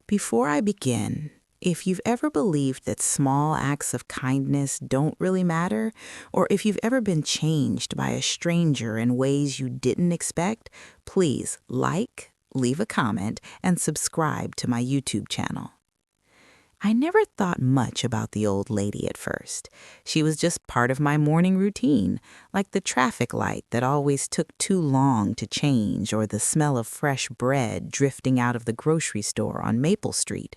Before I begin, if you've ever believed that small acts of kindness don't really matter, or if you've ever been changed by a stranger in ways you didn't expect, please like, leave a comment, and subscribe to my YouTube channel. I never thought much about the old lady at first. She was just part of my morning routine, like the traffic light that always took too long to change or the smell of fresh bread drifting out of the grocery store on Maple Street.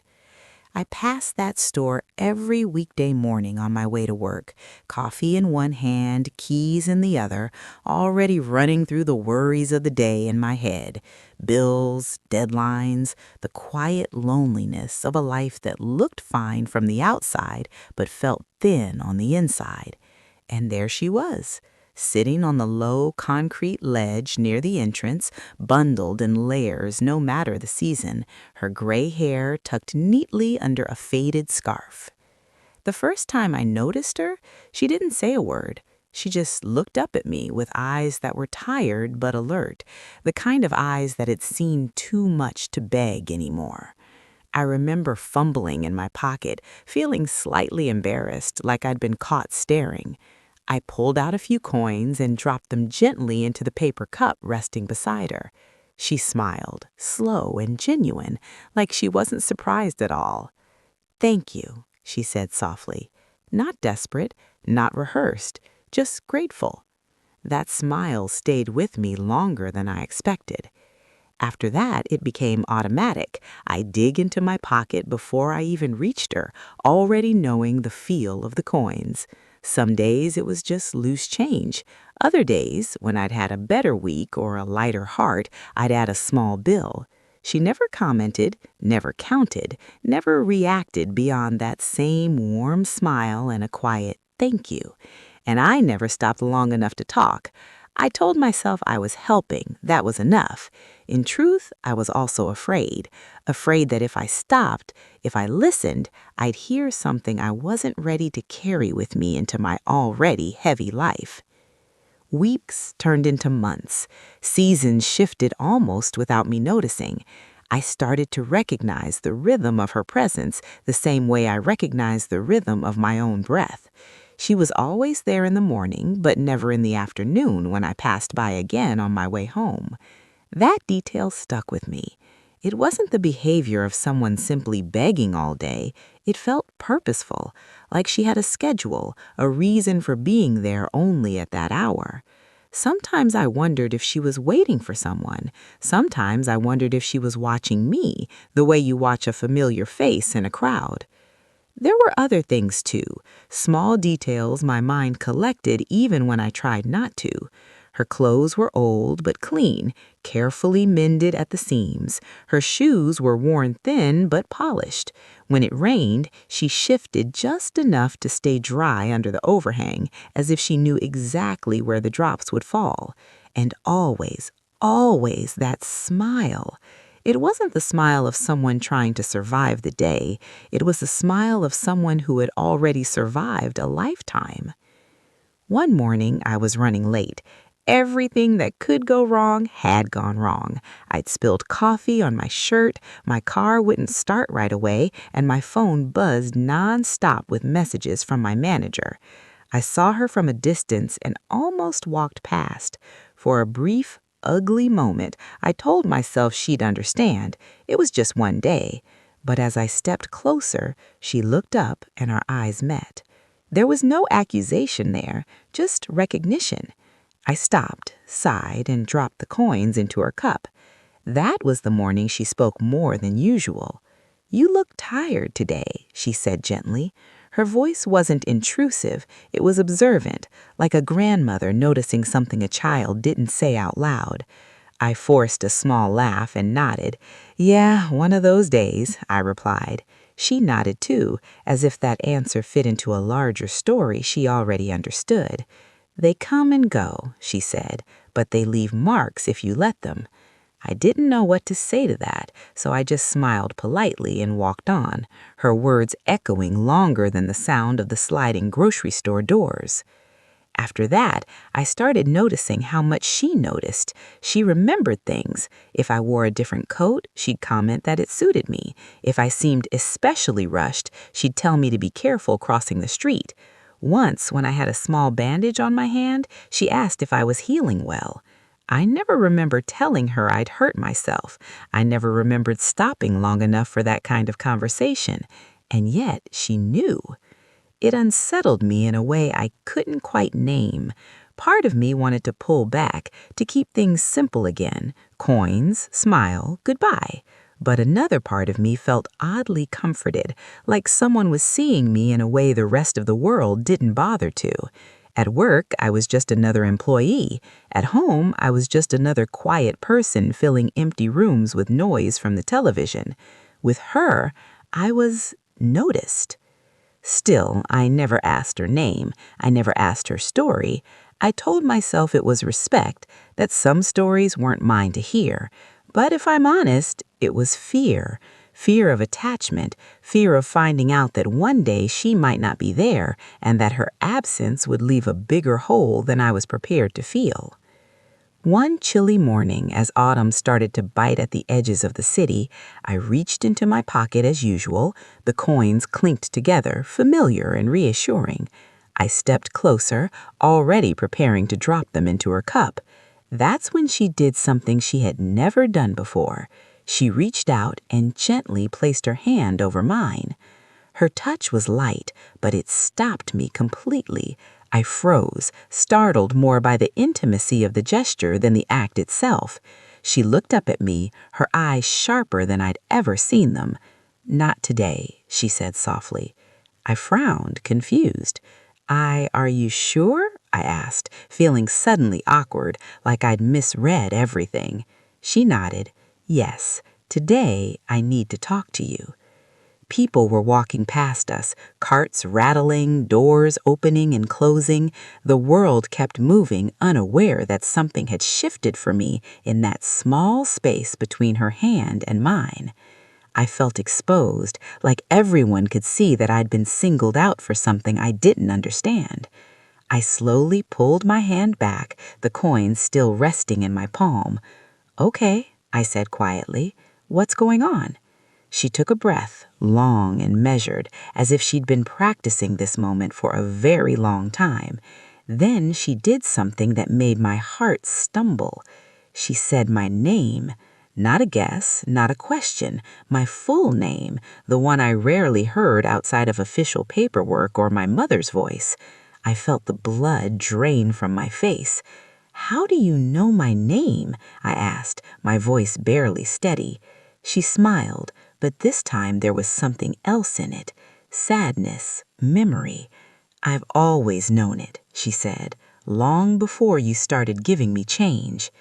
I passed that store every weekday morning on my way to work, coffee in one hand, keys in the other, already running through the worries of the day in my head. Bills, deadlines, the quiet loneliness of a life that looked fine from the outside but felt thin on the inside. And there she was, sitting on the low concrete ledge near the entrance, bundled in layers no matter the season, her gray hair tucked neatly under a faded scarf. The first time I noticed her, she didn't say a word. She just looked up at me with eyes that were tired but alert, the kind of eyes that had seen too much to beg anymore. I remember fumbling in my pocket, feeling slightly embarrassed, like I'd been caught staring. I pulled out a few coins and dropped them gently into the paper cup resting beside her. She smiled, slow and genuine, like she wasn't surprised at all. "Thank you," she said softly. Not desperate, not rehearsed, just grateful. That smile stayed with me longer than I expected. After that, it became automatic. I dig into my pocket before I even reached her, already knowing the feel of the coins. Some days it was just loose change. Other days, when I'd had a better week or a lighter heart, I'd add a small bill. She never commented, never counted, never reacted beyond that same warm smile and a quiet "thank you." And I never stopped long enough to talk. I told myself I was helping, that was enough. In truth, I was also afraid that if I stopped, if I listened, I'd hear something I wasn't ready to carry with me into my already heavy life. Weeks turned into months. Seasons shifted almost without me noticing. I started to recognize the rhythm of her presence the same way I recognized the rhythm of my own breath. She was always there in the morning, but never in the afternoon when I passed by again on my way home. That detail stuck with me. It wasn't the behavior of someone simply begging all day. It felt purposeful, like she had a schedule, a reason for being there only at that hour. Sometimes I wondered if she was waiting for someone. Sometimes I wondered if she was watching me, the way you watch a familiar face in a crowd. There were other things too, small details my mind collected even when I tried not to. Her clothes were old but clean, carefully mended at the seams. Her shoes were worn thin but polished. When it rained, she shifted just enough to stay dry under the overhang, as if she knew exactly where the drops would fall. And always, always that smile. It wasn't the smile of someone trying to survive the day. It was the smile of someone who had already survived a lifetime. One morning, I was running late. Everything that could go wrong had gone wrong. I'd spilled coffee on my shirt, my car wouldn't start right away, and my phone buzzed nonstop with messages from my manager. I saw her from a distance and almost walked past. For a brief, ugly moment, I told myself she'd understand. It was just one day. But as I stepped closer, she looked up and our eyes met. There was no accusation there, just recognition. I stopped, sighed, and dropped the coins into her cup. That was the morning she spoke more than usual. "You look tired today," she said gently. Her voice wasn't intrusive, it was observant, like a grandmother noticing something a child didn't say out loud. I forced a small laugh and nodded. "Yeah, one of those days," I replied. She nodded too, as if that answer fit into a larger story she already understood. "They come and go," she said, "but they leave marks if you let them." I didn't know what to say to that, so I just smiled politely and walked on, her words echoing longer than the sound of the sliding grocery store doors. After that, I started noticing how much she noticed. She remembered things. If I wore a different coat, she'd comment that it suited me. If I seemed especially rushed, she'd tell me to be careful crossing the street. Once, when I had a small bandage on my hand, she asked if I was healing well. I never remember telling her I'd hurt myself. I never remembered stopping long enough for that kind of conversation. And yet, she knew. It unsettled me in a way I couldn't quite name. Part of me wanted to pull back, to keep things simple again. Coins, smile, goodbye. But another part of me felt oddly comforted, like someone was seeing me in a way the rest of the world didn't bother to. At work, I was just another employee. At home, I was just another quiet person filling empty rooms with noise from the television. With her, I was noticed. Still, I never asked her name. I never asked her story. I told myself it was respect, that some stories weren't mine to hear. But if I'm honest, it was fear. Fear of attachment, fear of finding out that one day she might not be there and that her absence would leave a bigger hole than I was prepared to feel. One chilly morning, as autumn started to bite at the edges of the city, I reached into my pocket as usual. The coins clinked together, familiar and reassuring. I stepped closer, already preparing to drop them into her cup. That's when she did something she had never done before. She reached out and gently placed her hand over mine. Her touch was light, but it stopped me completely. I froze, startled more by the intimacy of the gesture than the act itself. She looked up at me, her eyes sharper than I'd ever seen them. "Not today," she said softly. I frowned, confused. Are you sure?" I asked, feeling suddenly awkward, like I'd misread everything. She nodded. "Yes, today I need to talk to you." People were walking past us, carts rattling, doors opening and closing. The world kept moving, unaware that something had shifted for me in that small space between her hand and mine. I felt exposed, like everyone could see that I'd been singled out for something I didn't understand. I slowly pulled my hand back, the coins still resting in my palm. "Okay," I said quietly. "What's going on?" She took a breath, long and measured, as if she'd been practicing this moment for a very long time. Then she did something that made my heart stumble. She said my name, not a guess, not a question, my full name, the one I rarely heard outside of official paperwork or my mother's voice. I felt the blood drain from my face. "How do you know my name?" I asked, my voice barely steady. She smiled, but this time there was something else in it. Sadness, memory. "I've always known it," she said, "long before you started giving me change."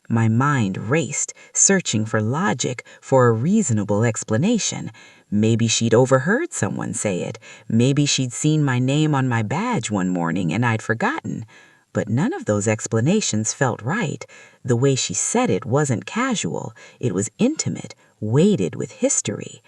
My mind raced, searching for logic, for a reasonable explanation. Maybe she'd overheard someone say it. Maybe she'd seen my name on my badge one morning and I'd forgotten. But none of those explanations felt right. The way she said it wasn't casual. It was intimate, weighted with history.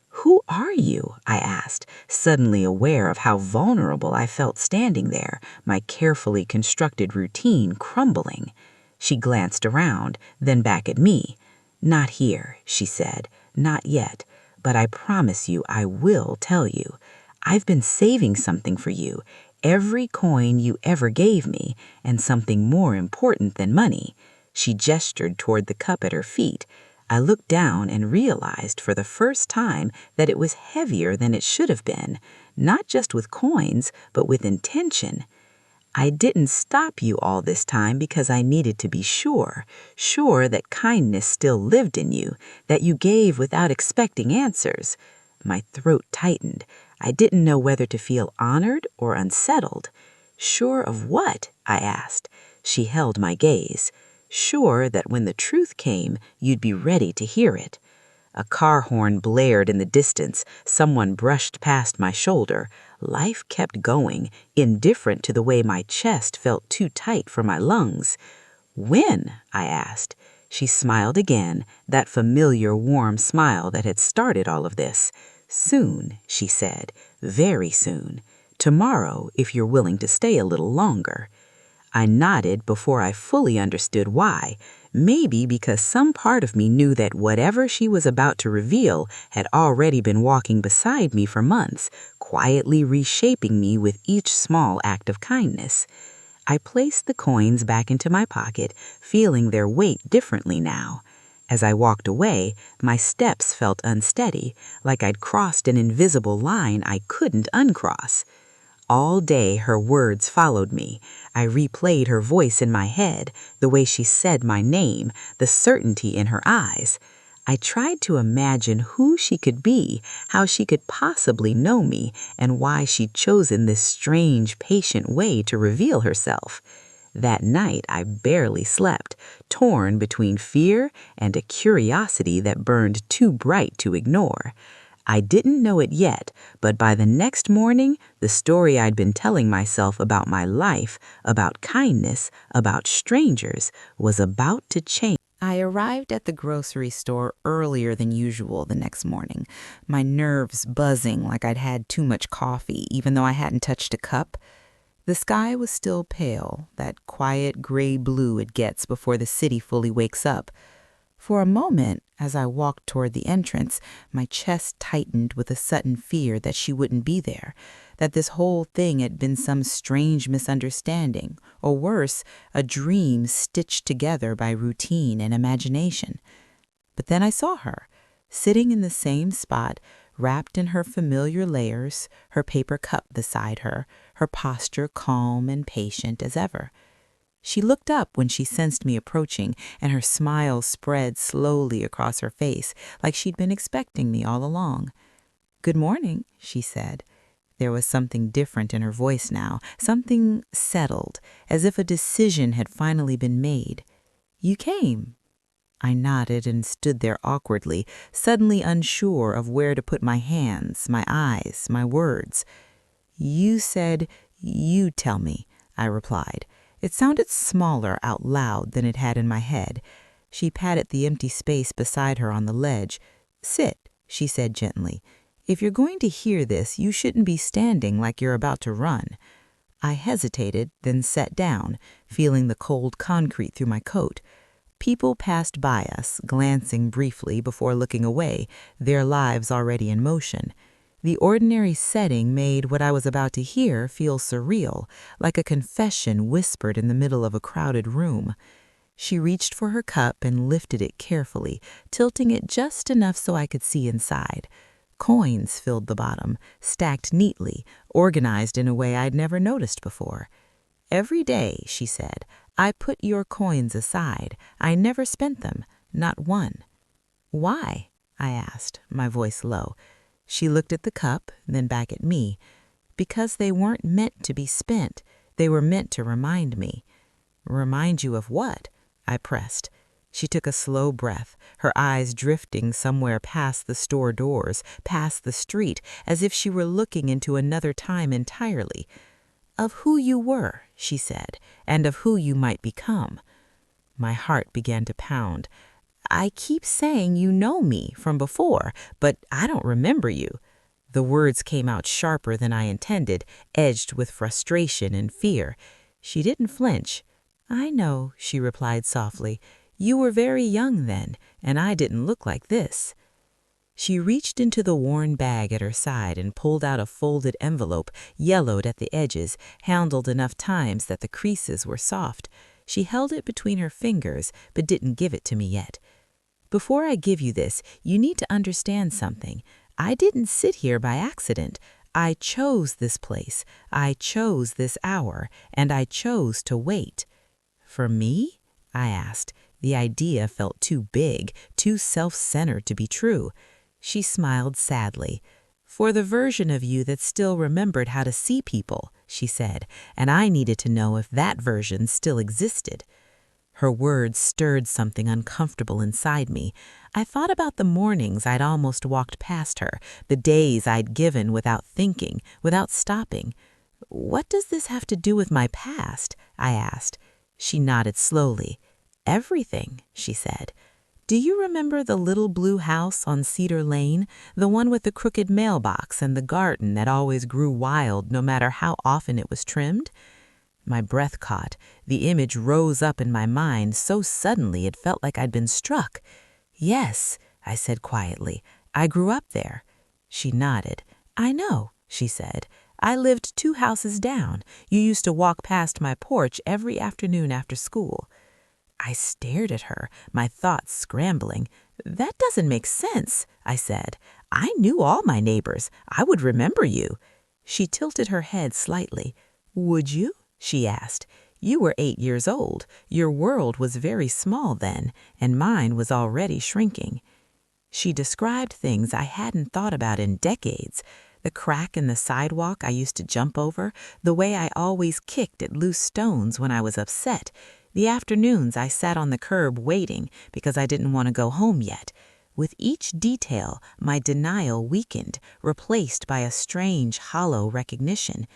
"Who are you?" I asked, suddenly aware of how vulnerable I felt standing there, my carefully constructed routine crumbling. She glanced around, then back at me. "Not here," she said, "not yet, but I promise you I will tell you. I've been saving something for you, every coin you ever gave me, and something more important than money." She gestured toward the cup at her feet. I looked down and realized for the first time that it was heavier than it should have been, not just with coins, but with intention. "I didn't stop you all this time because I needed to be sure that kindness still lived in you, that you gave without expecting answers." My throat tightened. I didn't know whether to feel honored or unsettled. "Sure of what?" I asked. She held my gaze. "Sure that when the truth came, you'd be ready to hear it." A car horn blared in the distance. Someone brushed past my shoulder. Life kept going, indifferent to the way my chest felt too tight for my lungs. "When?" I asked. She smiled again, that familiar warm smile that had started all of this. "Soon," she said, "very soon. Tomorrow, if you're willing to stay a little longer." I nodded before I fully understood why, maybe because some part of me knew that whatever she was about to reveal had already been walking beside me for months, quietly reshaping me with each small act of kindness. I placed the coins back into my pocket, feeling their weight differently now. As I walked away, my steps felt unsteady, like I'd crossed an invisible line I couldn't uncross. All day her words followed me. I replayed her voice in my head, the way she said my name, the certainty in her eyes. I tried to imagine who she could be, how she could possibly know me, and why she'd chosen this strange, patient way to reveal herself. That night I barely slept, torn between fear and a curiosity that burned too bright to ignore. I didn't know it yet, but by the next morning, the story I'd been telling myself about my life, about kindness, about strangers, was about to change. I arrived at the grocery store earlier than usual the next morning, my nerves buzzing like I'd had too much coffee, even though I hadn't touched a cup. The sky was still pale, that quiet gray blue it gets before the city fully wakes up. For a moment, as I walked toward the entrance, my chest tightened with a sudden fear that she wouldn't be there, that this whole thing had been some strange misunderstanding, or worse, a dream stitched together by routine and imagination. But then I saw her, sitting in the same spot, wrapped in her familiar layers, her paper cup beside her, her posture calm and patient as ever. She looked up when she sensed me approaching, and her smile spread slowly across her face, like she'd been expecting me all along. "Good morning," she said. There was something different in her voice now, something settled, as if a decision had finally been made. "You came." I nodded and stood there awkwardly, suddenly unsure of where to put my hands, my eyes, my words. "You said you'd tell me," I replied. It sounded smaller out loud than it had in my head. She patted the empty space beside her on the ledge. "Sit," she said gently. "If you're going to hear this, you shouldn't be standing like you're about to run." I hesitated, then sat down, feeling the cold concrete through my coat. People passed by us, glancing briefly before looking away, their lives already in motion. The ordinary setting made what I was about to hear feel surreal, like a confession whispered in the middle of a crowded room. She reached for her cup and lifted it carefully, tilting it just enough so I could see inside. Coins filled the bottom, stacked neatly, organized in a way I'd never noticed before. "Every day," she said, "I put your coins aside. I never spent them, not one." "Why?" I asked, my voice low. She looked at the cup, then back at me. "Because they weren't meant to be spent. They were meant to remind me." "Remind you of what?" I pressed. She took a slow breath, her eyes drifting somewhere past the store doors, past the street, as if she were looking into another time entirely. "Of who you were," she said, "and of who you might become." My heart began to pound. "I keep saying you know me from before, but I don't remember you." The words came out sharper than I intended, edged with frustration and fear. She didn't flinch. "I know," she replied softly. "You were very young then, and I didn't look like this." She reached into the worn bag at her side and pulled out a folded envelope, yellowed at the edges, handled enough times that the creases were soft. She held it between her fingers, but didn't give it to me yet. "Before I give you this, you need to understand something. I didn't sit here by accident. I chose this place, I chose this hour, and I chose to wait." "For me?" I asked. The idea felt too big, too self-centered to be true. She smiled sadly. "For the version of you that still remembered how to see people," she said, "and I needed to know if that version still existed." Her words stirred something uncomfortable inside me. I thought about the mornings I'd almost walked past her, the days I'd given without thinking, without stopping. "What does this have to do with my past?" I asked. She nodded slowly. "Everything," she said. Do you remember the little blue house on Cedar Lane, the one with the crooked mailbox and the garden that always grew wild no matter how often it was trimmed? My breath caught. The image rose up in my mind so suddenly it felt like I'd been struck. Yes, I said quietly. I grew up there. She nodded. I know, she said. I lived 2 houses down. You used to walk past my porch every afternoon after school. I stared at her, my thoughts scrambling. That doesn't make sense, I said. I knew all my neighbors. I would remember you. She tilted her head slightly. Would you? She asked. You were 8 years old. Your world was very small then, and mine was already shrinking. She described things I hadn't thought about in decades. The crack in the sidewalk I used to jump over, the way I always kicked at loose stones when I was upset, the afternoons I sat on the curb waiting because I didn't want to go home yet. With each detail, my denial weakened, replaced by a strange, hollow recognition.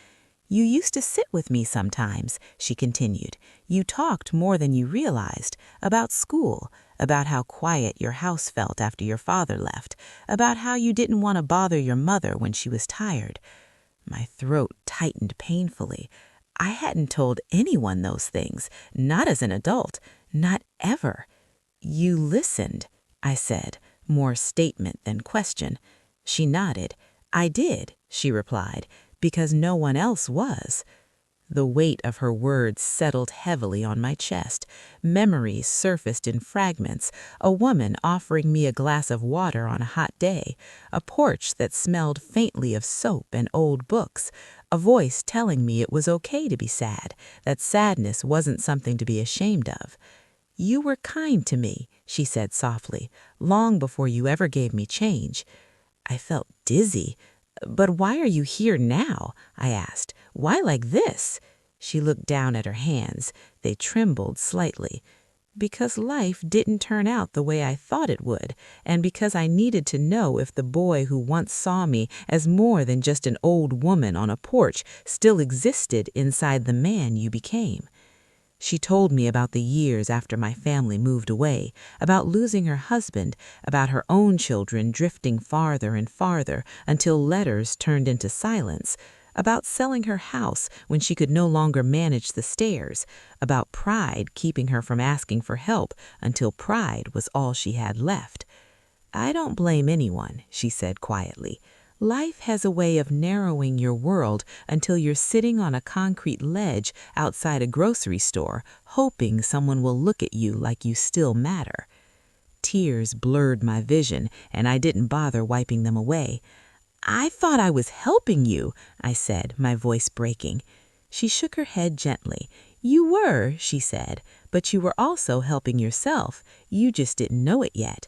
You used to sit with me sometimes, she continued. You talked more than you realized, about school, about how quiet your house felt after your father left, about how you didn't want to bother your mother when she was tired. My throat tightened painfully. I hadn't told anyone those things, not as an adult, not ever. You listened, I said, more statement than question. She nodded. I did, she replied, because no one else was. The weight of her words settled heavily on my chest. Memories surfaced in fragments. A woman offering me a glass of water on a hot day. A porch that smelled faintly of soap and old books. A voice telling me it was okay to be sad, that sadness wasn't something to be ashamed of. You were kind to me, she said softly, long before you ever gave me change. I felt dizzy. But why are you here now? I asked. Why like this? She looked down at her hands. They trembled slightly. Because life didn't turn out the way I thought it would, and because I needed to know if the boy who once saw me as more than just an old woman on a porch still existed inside the man you became. She told me about the years after my family moved away, about losing her husband, about her own children drifting farther and farther until letters turned into silence, about selling her house when she could no longer manage the stairs, about pride keeping her from asking for help until pride was all she had left. I don't blame anyone, she said quietly. Life has a way of narrowing your world until you're sitting on a concrete ledge outside a grocery store, hoping someone will look at you like you still matter. Tears blurred my vision, and I didn't bother wiping them away. I thought I was helping you, I said, my voice breaking. She shook her head gently. You were, she said, but you were also helping yourself. You just didn't know it yet.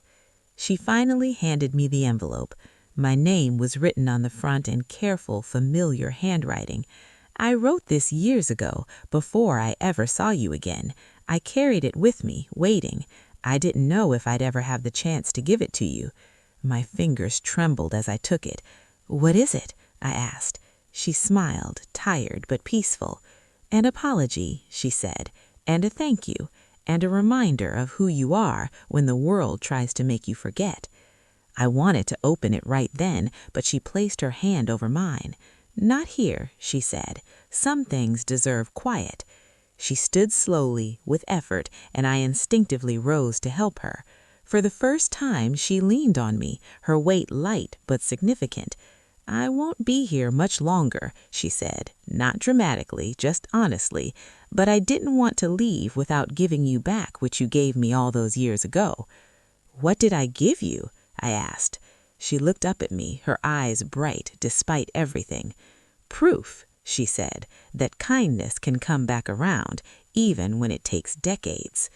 She finally handed me the envelope. My name was written on the front in careful, familiar handwriting. I wrote this years ago, before I ever saw you again. I carried it with me, waiting. I didn't know if I'd ever have the chance to give it to you. My fingers trembled as I took it. What is it? I asked. She smiled, tired but peaceful. An apology, she said, and a thank you, and a reminder of who you are when the world tries to make you forget. I wanted to open it right then, but she placed her hand over mine. Not here, she said. Some things deserve quiet. She stood slowly, with effort, and I instinctively rose to help her. For the first time, she leaned on me, her weight light but significant. I won't be here much longer, she said, not dramatically, just honestly, but I didn't want to leave without giving you back what you gave me all those years ago. What did I give you? I asked. She looked up at me, her eyes bright despite everything. Proof, she said, that kindness can come back around, even when it takes decades.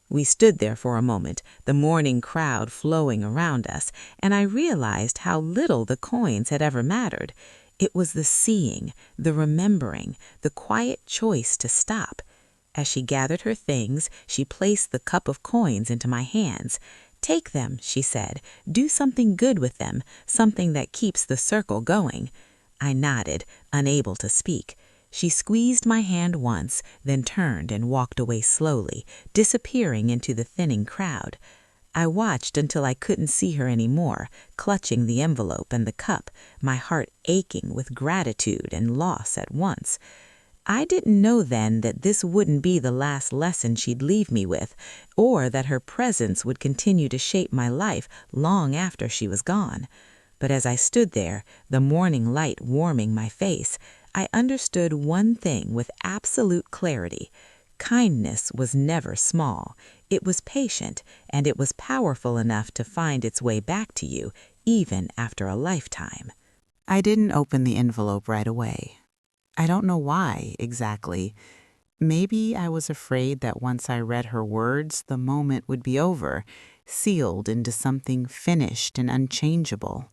We stood there for a moment, the morning crowd flowing around us, and I realized how little the coins had ever mattered. It was the seeing, the remembering, the quiet choice to stop. As she gathered her things, she placed the cup of coins into my hands. Take them, she said. Do something good with them, something that keeps the circle going. I nodded, unable to speak. She squeezed my hand once, then turned and walked away slowly, disappearing into the thinning crowd. I watched until I couldn't see her anymore, clutching the envelope and the cup, my heart aching with gratitude and loss at once. I didn't know then that this wouldn't be the last lesson she'd leave me with, or that her presence would continue to shape my life long after she was gone. But as I stood there, the morning light warming my face, I understood one thing with absolute clarity. Kindness was never small. It was patient, and it was powerful enough to find its way back to you, even after a lifetime. I didn't open the envelope right away. I don't know why, exactly. Maybe I was afraid that once I read her words, the moment would be over, sealed into something finished and unchangeable.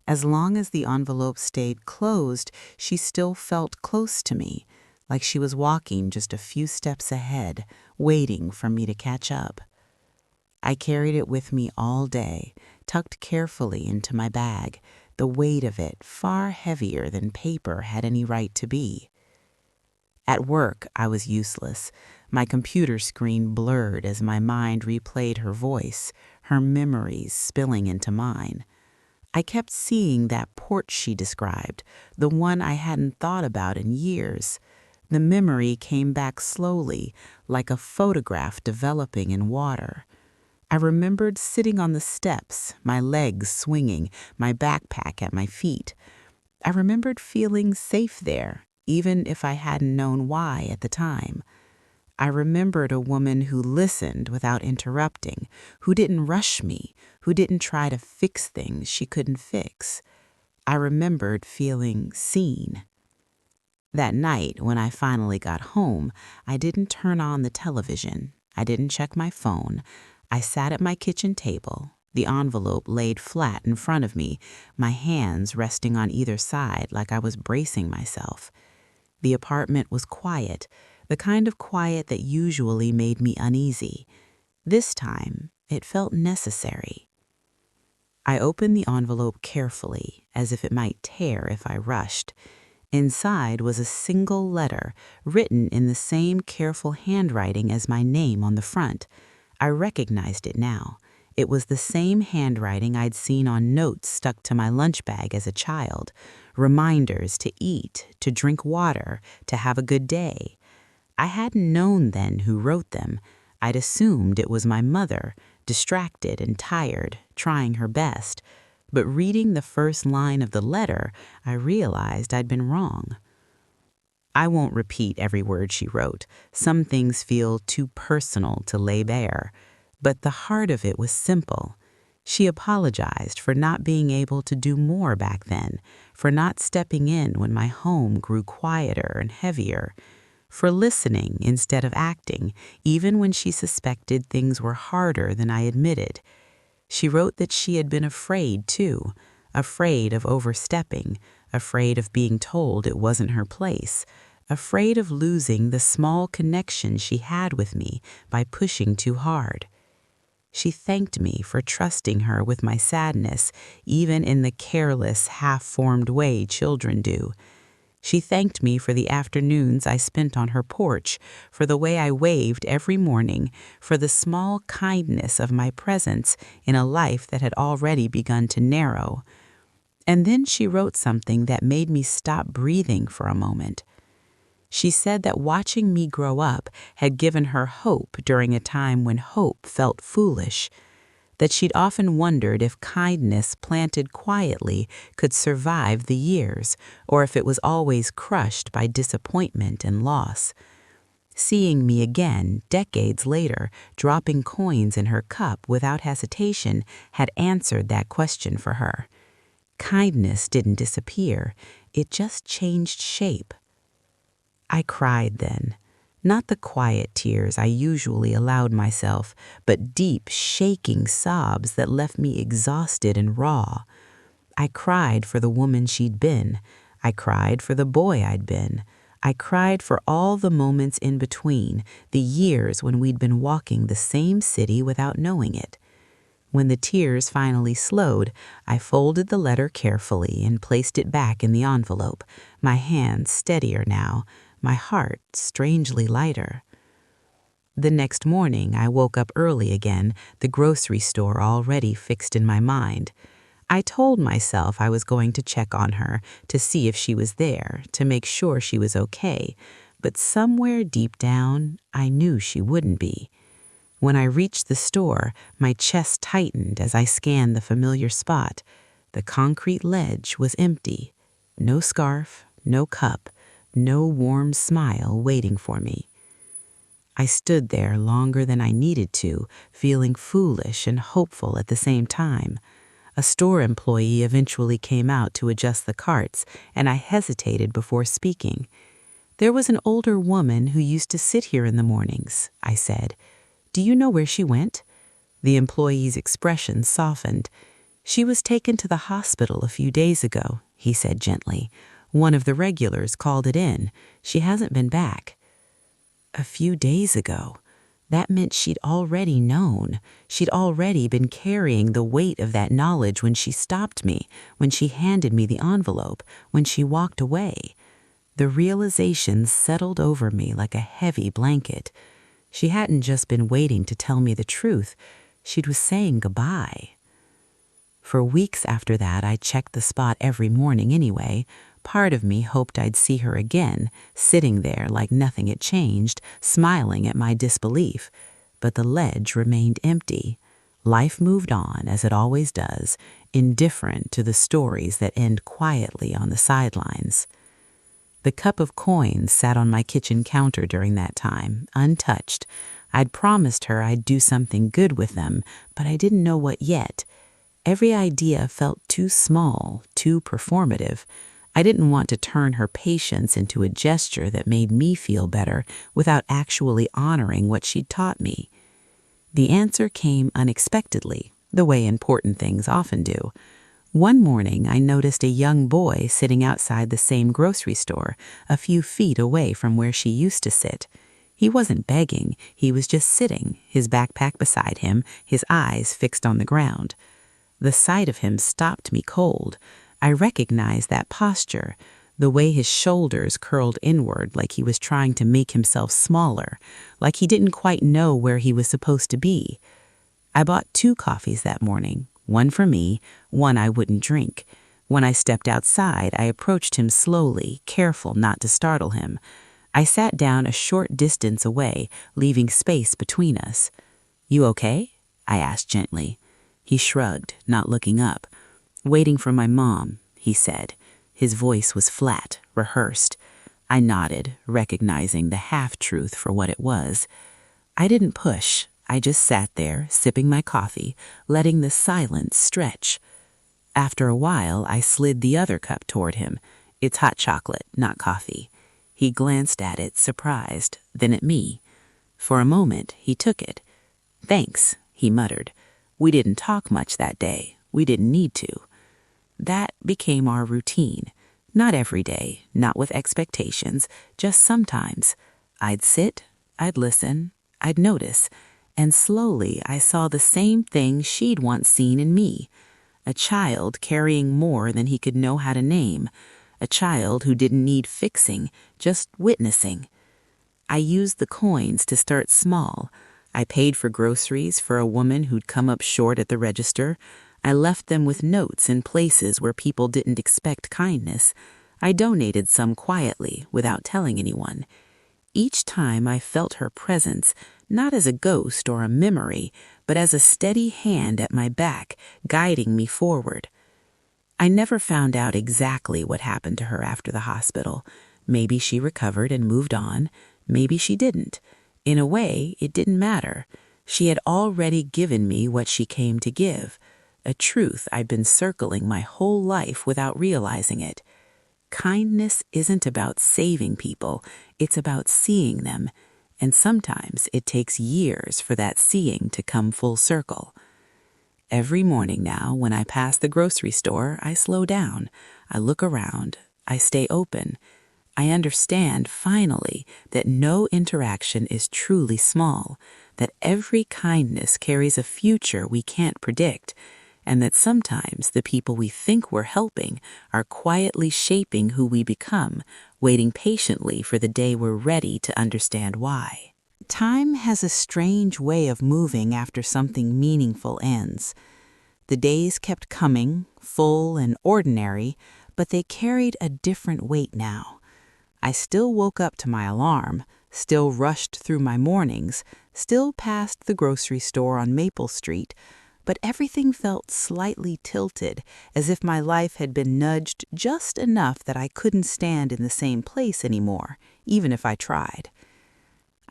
As long as the envelope stayed closed, she still felt close to me, like she was walking just a few steps ahead, waiting for me to catch up. I carried it with me all day, tucked carefully into my bag, the weight of it far heavier than paper had any right to be. At work, I was useless. My computer screen blurred as my mind replayed her voice, her memories spilling into mine. I kept seeing that porch she described, the one I hadn't thought about in years. The memory came back slowly, like a photograph developing in water. I remembered sitting on the steps, my legs swinging, my backpack at my feet. I remembered feeling safe there, even if I hadn't known why at the time. I remembered a woman who listened without interrupting, who didn't rush me, who didn't try to fix things she couldn't fix. I remembered feeling seen. That night, when I finally got home, I didn't turn on the television. I didn't check my phone. I sat at my kitchen table, the envelope laid flat in front of me, my hands resting on either side like I was bracing myself. The apartment was quiet, the kind of quiet that usually made me uneasy. This time, it felt necessary. I opened the envelope carefully, as if it might tear if I rushed. Inside was a single letter, written in the same careful handwriting as my name on the front. I recognized it now. It was the same handwriting I'd seen on notes stuck to my lunch bag as a child. Reminders to eat, to drink water, to have a good day. I hadn't known then who wrote them. I'd assumed it was my mother, distracted and tired, trying her best. But reading the first line of the letter, I realized I'd been wrong. I won't repeat every word she wrote. Some things feel too personal to lay bare. But the heart of it was simple. She apologized for not being able to do more back then, for not stepping in when my home grew quieter and heavier, for listening instead of acting, even when she suspected things were harder than I admitted. She wrote that she had been afraid, too, afraid of overstepping, afraid of being told it wasn't her place, afraid of losing the small connection she had with me by pushing too hard. She thanked me for trusting her with my sadness, even in the careless, half-formed way children do. She thanked me for the afternoons I spent on her porch, for the way I waved every morning, for the small kindness of my presence in a life that had already begun to narrow. And then she wrote something that made me stop breathing for a moment. She said that watching me grow up had given her hope during a time when hope felt foolish, that she'd often wondered if kindness planted quietly could survive the years, or if it was always crushed by disappointment and loss. Seeing me again, decades later, dropping coins in her cup without hesitation had answered that question for her. Kindness didn't disappear, it just changed shape. I cried then. Not the quiet tears I usually allowed myself, but deep, shaking sobs that left me exhausted and raw. I cried for the woman she'd been. I cried for the boy I'd been. I cried for all the moments in between, the years when we'd been walking the same city without knowing it. When the tears finally slowed, I folded the letter carefully and placed it back in the envelope, my hands steadier now, my heart strangely lighter. The next morning, I woke up early again, the grocery store already fixed in my mind. I told myself I was going to check on her, to see if she was there, to make sure she was okay, but somewhere deep down, I knew she wouldn't be. When I reached the store, my chest tightened as I scanned the familiar spot. The concrete ledge was empty. No scarf, no cup, no warm smile waiting for me. I stood there longer than I needed to, feeling foolish and hopeful at the same time. A store employee eventually came out to adjust the carts, and I hesitated before speaking. "There was an older woman who used to sit here in the mornings," I said. "Do you know where she went?" The employee's expression softened. "She was taken to the hospital a few days ago," he said gently. "One of the regulars called it in. She hasn't been back." A few days ago. That meant she'd already known. She'd already been carrying the weight of that knowledge when she stopped me, when she handed me the envelope, when she walked away. The realization settled over me like a heavy blanket. She hadn't just been waiting to tell me the truth. She was saying goodbye. For weeks after that, I checked the spot every morning anyway. Part of me hoped I'd see her again, sitting there like nothing had changed, smiling at my disbelief. But the ledge remained empty. Life moved on, as it always does, indifferent to the stories that end quietly on the sidelines. The cup of coins sat on my kitchen counter during that time, untouched. I'd promised her I'd do something good with them, but I didn't know what yet. Every idea felt too small, too performative. I didn't want to turn her patience into a gesture that made me feel better without actually honoring what she'd taught me. The answer came unexpectedly, the way important things often do. One morning, I noticed a young boy sitting outside the same grocery store, a few feet away from where she used to sit. He wasn't begging, he was just sitting, his backpack beside him, his eyes fixed on the ground. The sight of him stopped me cold. I recognized that posture, the way his shoulders curled inward like he was trying to make himself smaller, like he didn't quite know where he was supposed to be. I bought 2 coffees that morning, one for me, one I wouldn't drink. When I stepped outside, I approached him slowly, careful not to startle him. I sat down a short distance away, leaving space between us. "You okay?" I asked gently. He shrugged, not looking up. "Waiting for my mom," he said. His voice was flat, rehearsed. I nodded, recognizing the half-truth for what it was. I didn't push. I just sat there, sipping my coffee, letting the silence stretch. After a while, I slid the other cup toward him. "It's hot chocolate, not coffee." He glanced at it, surprised, then at me. For a moment, he took it. "Thanks," he muttered. We didn't talk much that day. We didn't need to. That became our routine. Not every day, not with expectations, just sometimes. I'd sit, I'd listen, I'd notice, and slowly I saw the same thing she'd once seen in me. A child carrying more than he could know how to name. A child who didn't need fixing, just witnessing. I used the coins to start small. I paid for groceries for a woman who'd come up short at the register. I left them with notes in places where people didn't expect kindness. I donated some quietly, without telling anyone. Each time I felt her presence, not as a ghost or a memory, but as a steady hand at my back, guiding me forward. I never found out exactly what happened to her after the hospital. Maybe she recovered and moved on. Maybe she didn't. In a way, it didn't matter. She had already given me what she came to give, a truth I'd been circling my whole life without realizing it. Kindness isn't about saving people, it's about seeing them, and sometimes it takes years for that seeing to come full circle. Every morning now, when I pass the grocery store, I slow down. I look around. I stay open. I understand, finally, that no interaction is truly small, that every kindness carries a future we can't predict, and that sometimes the people we think we're helping are quietly shaping who we become, waiting patiently for the day we're ready to understand why. Time has a strange way of moving after something meaningful ends. The days kept coming, full and ordinary, but they carried a different weight now. I still woke up to my alarm, still rushed through my mornings, still passed the grocery store on Maple Street, but everything felt slightly tilted, as if my life had been nudged just enough that I couldn't stand in the same place anymore, even if I tried.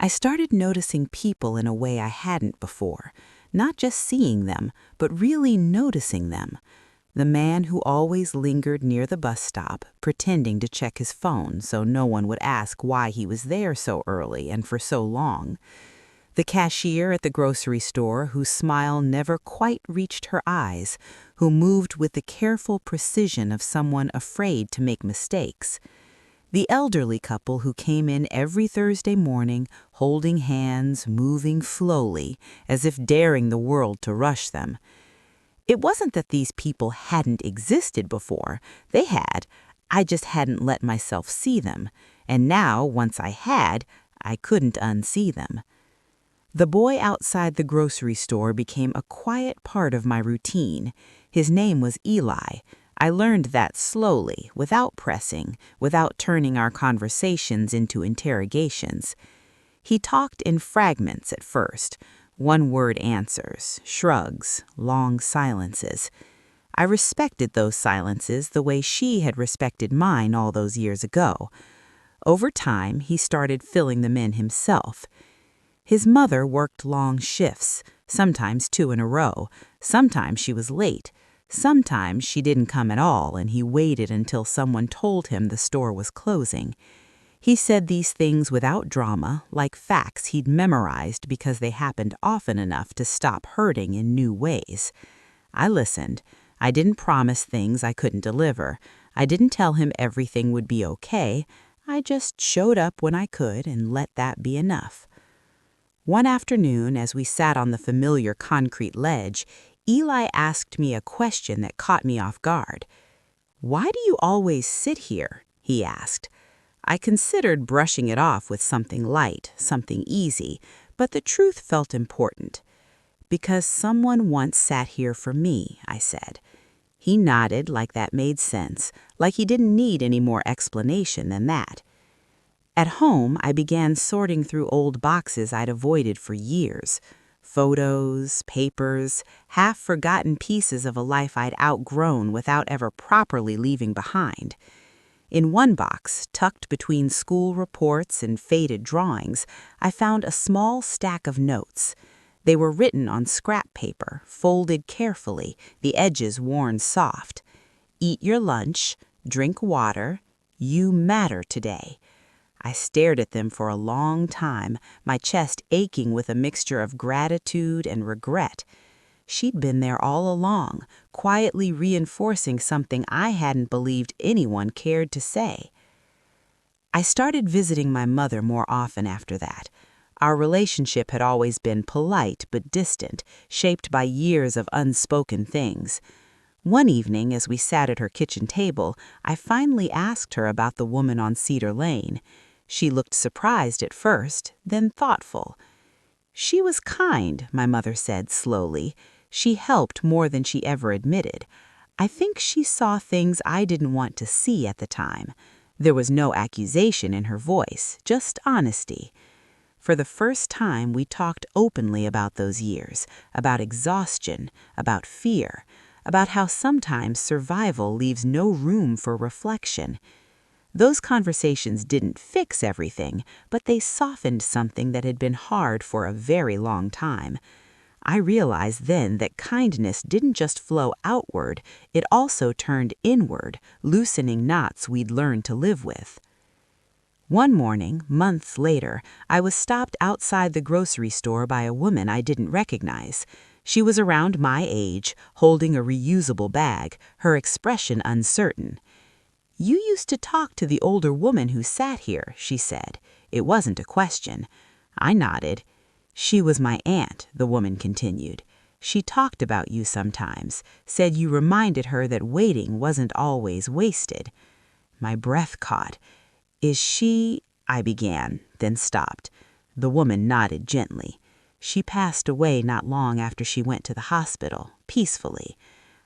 I started noticing people in a way I hadn't before, not just seeing them, but really noticing them. The man who always lingered near the bus stop, pretending to check his phone so no one would ask why he was there so early and for so long. The cashier at the grocery store whose smile never quite reached her eyes, who moved with the careful precision of someone afraid to make mistakes. The elderly couple who came in every Thursday morning, holding hands, moving slowly, as if daring the world to rush them. It wasn't that these people hadn't existed before. They had. I just hadn't let myself see them. And now, once I had, I couldn't unsee them. The boy outside the grocery store became a quiet part of my routine. His name was Eli. I learned that slowly, without pressing, without turning our conversations into interrogations. He talked in fragments at first, one-word answers, shrugs, long silences. I respected those silences the way she had respected mine all those years ago. Over time, he started filling them in himself. His mother worked long shifts, sometimes 2 in a row. Sometimes she was late. Sometimes she didn't come at all, and he waited until someone told him the store was closing. He said these things without drama, like facts he'd memorized because they happened often enough to stop hurting in new ways. I listened. I didn't promise things I couldn't deliver. I didn't tell him everything would be okay. I just showed up when I could and let that be enough. One afternoon, as we sat on the familiar concrete ledge, Eli asked me a question that caught me off guard. "Why do you always sit here?" he asked. I considered brushing it off with something light, something easy, but the truth felt important. "Because someone once sat here for me," I said. He nodded like that made sense, like he didn't need any more explanation than that. At home, I began sorting through old boxes I'd avoided for years. Photos, papers, half-forgotten pieces of a life I'd outgrown without ever properly leaving behind. In one box, tucked between school reports and faded drawings, I found a small stack of notes. They were written on scrap paper, folded carefully, the edges worn soft. "Eat your lunch, drink water, you matter today." I stared at them for a long time, my chest aching with a mixture of gratitude and regret. She'd been there all along, quietly reinforcing something I hadn't believed anyone cared to say. I started visiting my mother more often after that. Our relationship had always been polite but distant, shaped by years of unspoken things. One evening, as we sat at her kitchen table, I finally asked her about the woman on Cedar Lane. She looked surprised at first, then thoughtful. "She was kind," my mother said slowly. "She helped more than she ever admitted. I think she saw things I didn't want to see at the time." There was no accusation in her voice, just honesty. For the first time, we talked openly about those years, about exhaustion, about fear, about how sometimes survival leaves no room for reflection. Those conversations didn't fix everything, but they softened something that had been hard for a very long time. I realized then that kindness didn't just flow outward, it also turned inward, loosening knots we'd learned to live with. One morning, months later, I was stopped outside the grocery store by a woman I didn't recognize. She was around my age, holding a reusable bag, her expression uncertain. "You used to talk to the older woman who sat here," she said. It wasn't a question. I nodded. "She was my aunt," the woman continued. "She talked about you sometimes, said you reminded her that waiting wasn't always wasted." My breath caught. "Is she—" I began, then stopped. The woman nodded gently. She passed away not long after she went to the hospital, peacefully.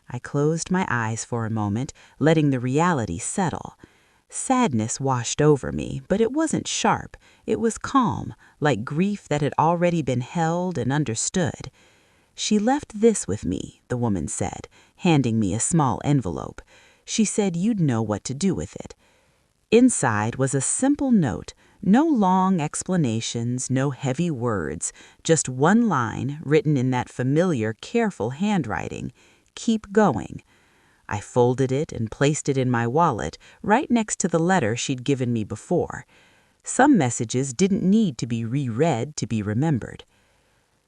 I closed my eyes for a moment, letting the reality settle. Sadness washed over me, but it wasn't sharp. It was calm, like grief that had already been held and understood. "She left this with me," the woman said, handing me a small envelope. "She said you'd know what to do with it." Inside was a simple note, no long explanations, no heavy words, just one line written in that familiar, careful handwriting: "Keep going." I folded it and placed it in my wallet, right next to the letter she'd given me before. Some messages didn't need to be reread to be remembered.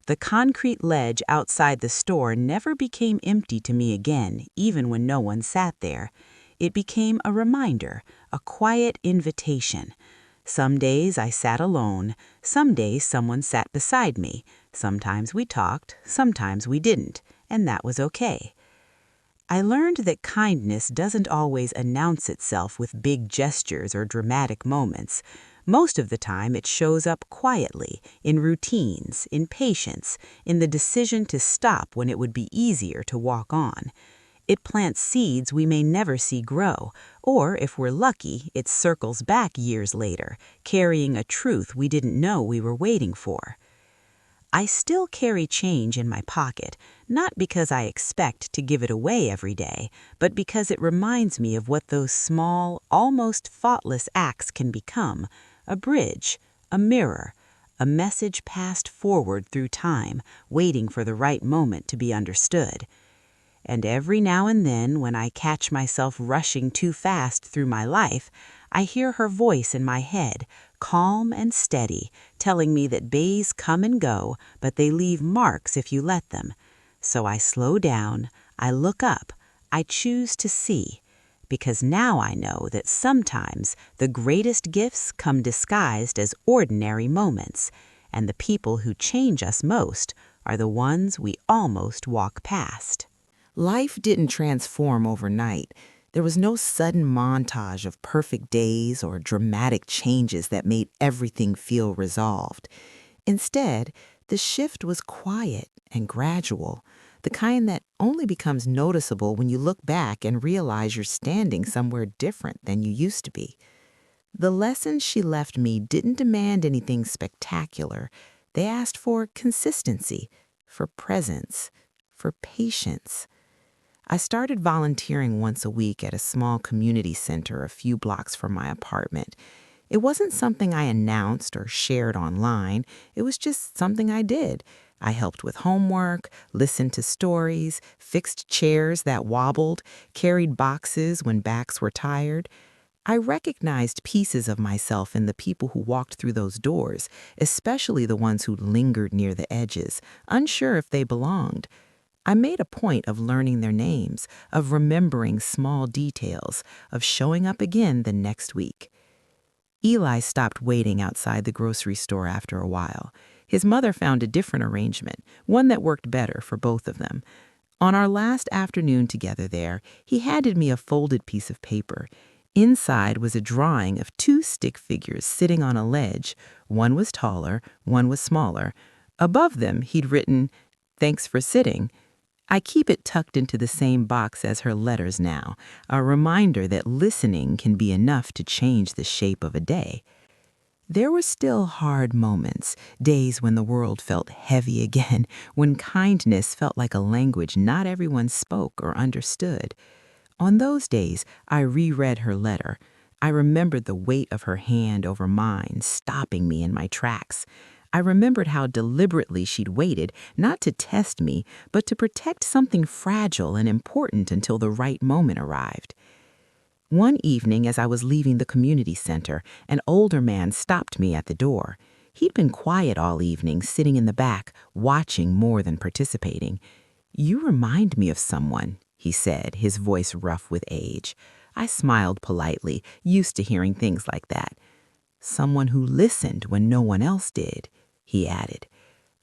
The concrete ledge outside the store never became empty to me again, even when no one sat there. It became a reminder, a quiet invitation. Some days I sat alone, some days someone sat beside me. Sometimes we talked, sometimes we didn't, and that was okay. I learned that kindness doesn't always announce itself with big gestures or dramatic moments. Most of the time it shows up quietly, in routines, in patience, in the decision to stop when it would be easier to walk on. It plants seeds we may never see grow, or if we're lucky, it circles back years later, carrying a truth we didn't know we were waiting for. I still carry change in my pocket, not because I expect to give it away every day, but because it reminds me of what those small, almost thoughtless acts can become: a bridge, a mirror, a message passed forward through time, waiting for the right moment to be understood. And every now and then, when I catch myself rushing too fast through my life, I hear her voice in my head, calm and steady, telling me that days come and go, but they leave marks if you let them. So I slow down, I look up, I choose to see, because now I know that sometimes the greatest gifts come disguised as ordinary moments, and the people who change us most are the ones we almost walk past. Life didn't transform overnight. There was no sudden montage of perfect days or dramatic changes that made everything feel resolved. Instead, the shift was quiet and gradual, the kind that only becomes noticeable when you look back and realize you're standing somewhere different than you used to be. The lessons she left me didn't demand anything spectacular. They asked for consistency, for presence, for patience. I started volunteering once a week at a small community center a few blocks from my apartment. It wasn't something I announced or shared online. It was just something I did. I helped with homework, listened to stories, fixed chairs that wobbled, carried boxes when backs were tired. I recognized pieces of myself in the people who walked through those doors, especially the ones who lingered near the edges, unsure if they belonged. I made a point of learning their names, of remembering small details, of showing up again the next week. Eli stopped waiting outside the grocery store after a while. His mother found a different arrangement, one that worked better for both of them. On our last afternoon together there, he handed me a folded piece of paper. Inside was a drawing of two stick figures sitting on a ledge. One was taller, one was smaller. Above them, he'd written, "Thanks for sitting." I keep it tucked into the same box as her letters now, a reminder that listening can be enough to change the shape of a day. There were still hard moments, days when the world felt heavy again, when kindness felt like a language not everyone spoke or understood. On those days, I reread her letter. I remembered the weight of her hand over mine, stopping me in my tracks. I remembered how deliberately she'd waited, not to test me, but to protect something fragile and important until the right moment arrived. One evening, as I was leaving the community center, an older man stopped me at the door. He'd been quiet all evening, sitting in the back, watching more than participating. "You remind me of someone," he said, his voice rough with age. I smiled politely, used to hearing things like that. "Someone who listened when no one else did," he added.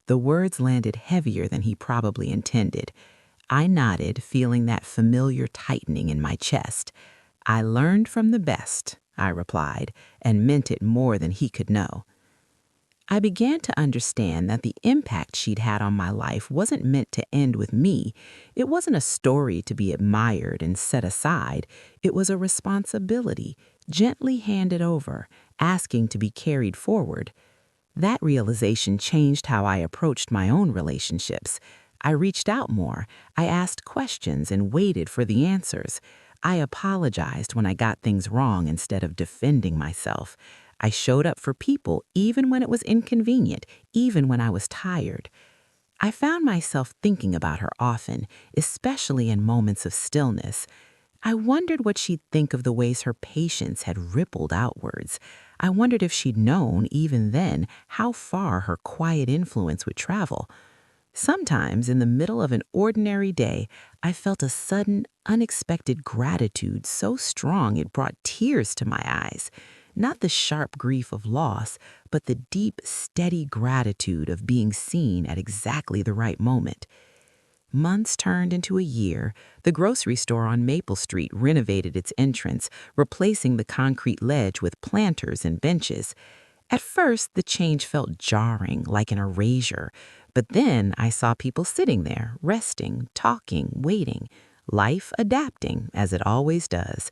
The words landed heavier than he probably intended. I nodded, feeling that familiar tightening in my chest. "I learned from the best," I replied, and meant it more than he could know. I began to understand that the impact she'd had on my life wasn't meant to end with me. It wasn't a story to be admired and set aside. It was a responsibility, gently handed over, asking to be carried forward. That realization changed how I approached my own relationships. I reached out more. I asked questions and waited for the answers. I apologized when I got things wrong instead of defending myself. I showed up for people even when it was inconvenient, even when I was tired. I found myself thinking about her often, especially in moments of stillness. I wondered what she'd think of the ways her patience had rippled outwards. I wondered if she'd known, even then, how far her quiet influence would travel. Sometimes, in the middle of an ordinary day, I felt a sudden, unexpected gratitude so strong it brought tears to my eyes. Not the sharp grief of loss, but the deep, steady gratitude of being seen at exactly the right moment. Months turned into a year. The grocery store on Maple Street renovated its entrance, replacing the concrete ledge with planters and benches. At first, the change felt jarring, like an erasure. But then I saw people sitting there, resting, talking, waiting, life adapting, as it always does.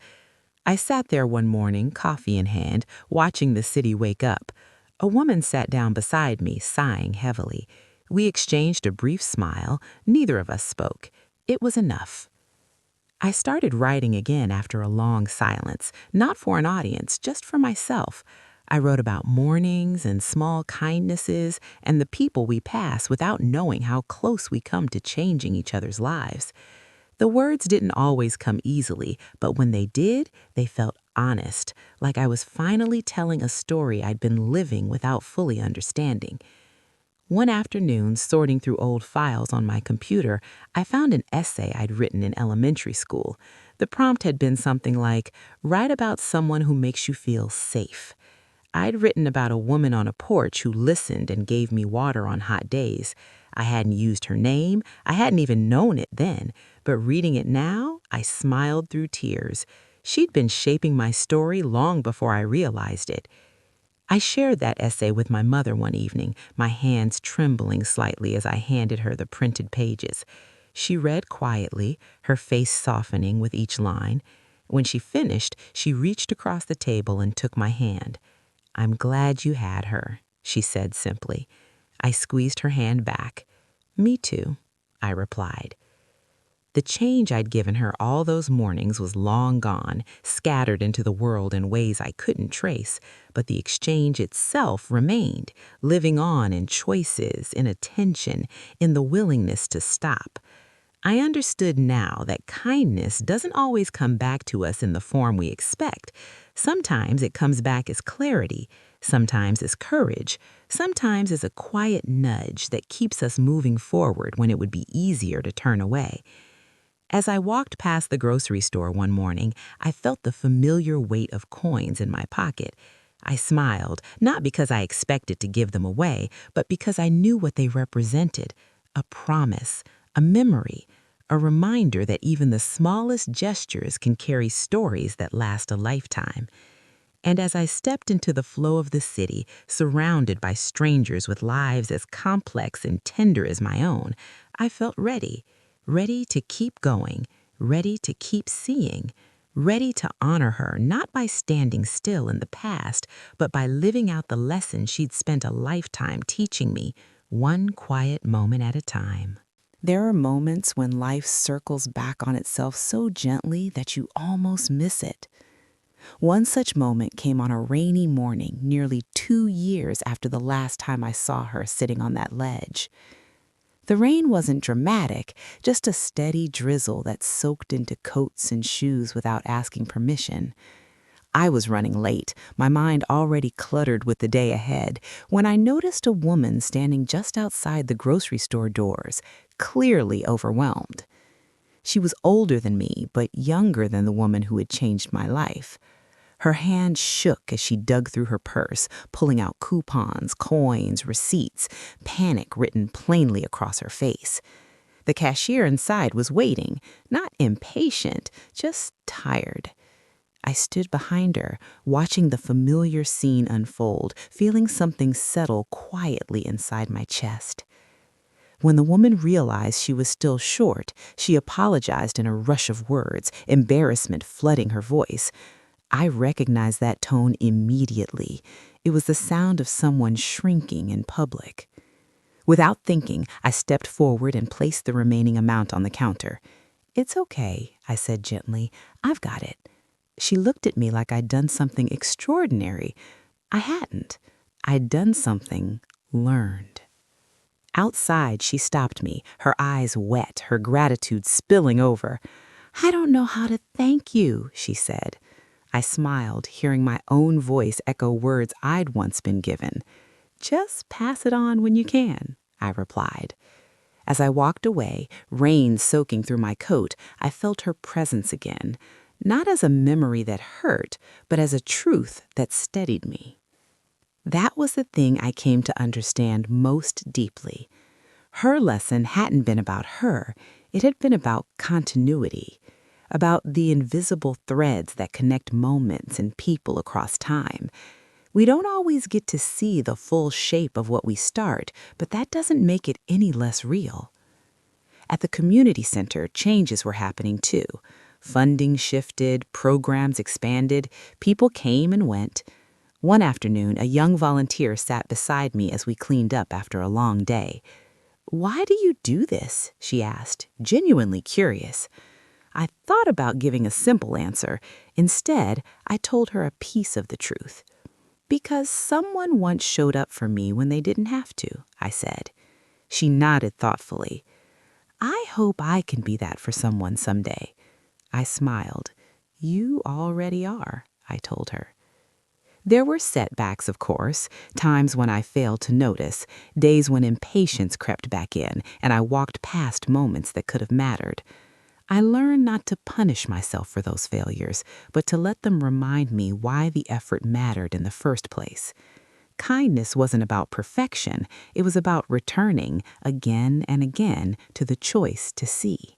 I sat there one morning, coffee in hand, watching the city wake up. A woman sat down beside me, sighing heavily. We exchanged a brief smile. Neither of us spoke. It was enough. I started writing again after a long silence, not for an audience, just for myself. I wrote about mornings and small kindnesses and the people we pass without knowing how close we come to changing each other's lives. The words didn't always come easily, but when they did, they felt honest, like I was finally telling a story I'd been living without fully understanding. One afternoon, sorting through old files on my computer, I found an essay I'd written in elementary school. The prompt had been something like, "Write about someone who makes you feel safe." I'd written about a woman on a porch who listened and gave me water on hot days. I hadn't used her name, I hadn't even known it then, but reading it now, I smiled through tears. She'd been shaping my story long before I realized it. I shared that essay with my mother one evening, my hands trembling slightly as I handed her the printed pages. She read quietly, her face softening with each line. When she finished, she reached across the table and took my hand. "I'm glad you had her," she said simply. I squeezed her hand back. "Me too," I replied. The change I'd given her all those mornings was long gone, scattered into the world in ways I couldn't trace, but the exchange itself remained, living on in choices, in attention, in the willingness to stop. I understood now that kindness doesn't always come back to us in the form we expect. Sometimes it comes back as clarity, sometimes as courage, sometimes as a quiet nudge that keeps us moving forward when it would be easier to turn away. As I walked past the grocery store one morning, I felt the familiar weight of coins in my pocket. I smiled, not because I expected to give them away, but because I knew what they represented: a promise, a memory, a reminder that even the smallest gestures can carry stories that last a lifetime. And as I stepped into the flow of the city, surrounded by strangers with lives as complex and tender as my own, I felt ready, ready to keep going, ready to keep seeing, ready to honor her not by standing still in the past, but by living out the lesson she'd spent a lifetime teaching me, one quiet moment at a time. There are moments when life circles back on itself so gently that you almost miss it. One such moment came on a rainy morning nearly 2 years after the last time I saw her sitting on that ledge. The rain wasn't dramatic, just a steady drizzle that soaked into coats and shoes without asking permission. I was running late, my mind already cluttered with the day ahead, when I noticed a woman standing just outside the grocery store doors, clearly overwhelmed. She was older than me, but younger than the woman who had changed my life. Her hand shook as she dug through her purse, pulling out coupons, coins, receipts, panic written plainly across her face. The cashier inside was waiting, not impatient, just tired. I stood behind her, watching the familiar scene unfold, feeling something settle quietly inside my chest. When the woman realized she was still short, she apologized in a rush of words, embarrassment flooding her voice. I recognized that tone immediately. It was the sound of someone shrinking in public. Without thinking, I stepped forward and placed the remaining amount on the counter. "It's okay," I said gently. "I've got it." She looked at me like I'd done something extraordinary. I hadn't. I'd done something learned. Outside, she stopped me, her eyes wet, her gratitude spilling over. "I don't know how to thank you," she said. I smiled, hearing my own voice echo words I'd once been given. "Just pass it on when you can," I replied. As I walked away, rain soaking through my coat, I felt her presence again, not as a memory that hurt, but as a truth that steadied me. That was the thing I came to understand most deeply. Her lesson hadn't been about her, it had been about continuity, about the invisible threads that connect moments and people across time. We don't always get to see the full shape of what we start, but that doesn't make it any less real. At the community center, changes were happening too. Funding shifted, programs expanded, people came and went. One afternoon, a young volunteer sat beside me as we cleaned up after a long day. "Why do you do this?" she asked, genuinely curious. I thought about giving a simple answer. Instead, I told her a piece of the truth. "Because someone once showed up for me when they didn't have to," I said. She nodded thoughtfully. "I hope I can be that for someone someday." I smiled. "You already are," I told her. There were setbacks, of course, times when I failed to notice, days when impatience crept back in, and I walked past moments that could have mattered. I learned not to punish myself for those failures, but to let them remind me why the effort mattered in the first place. Kindness wasn't about perfection, it was about returning, again and again, to the choice to see.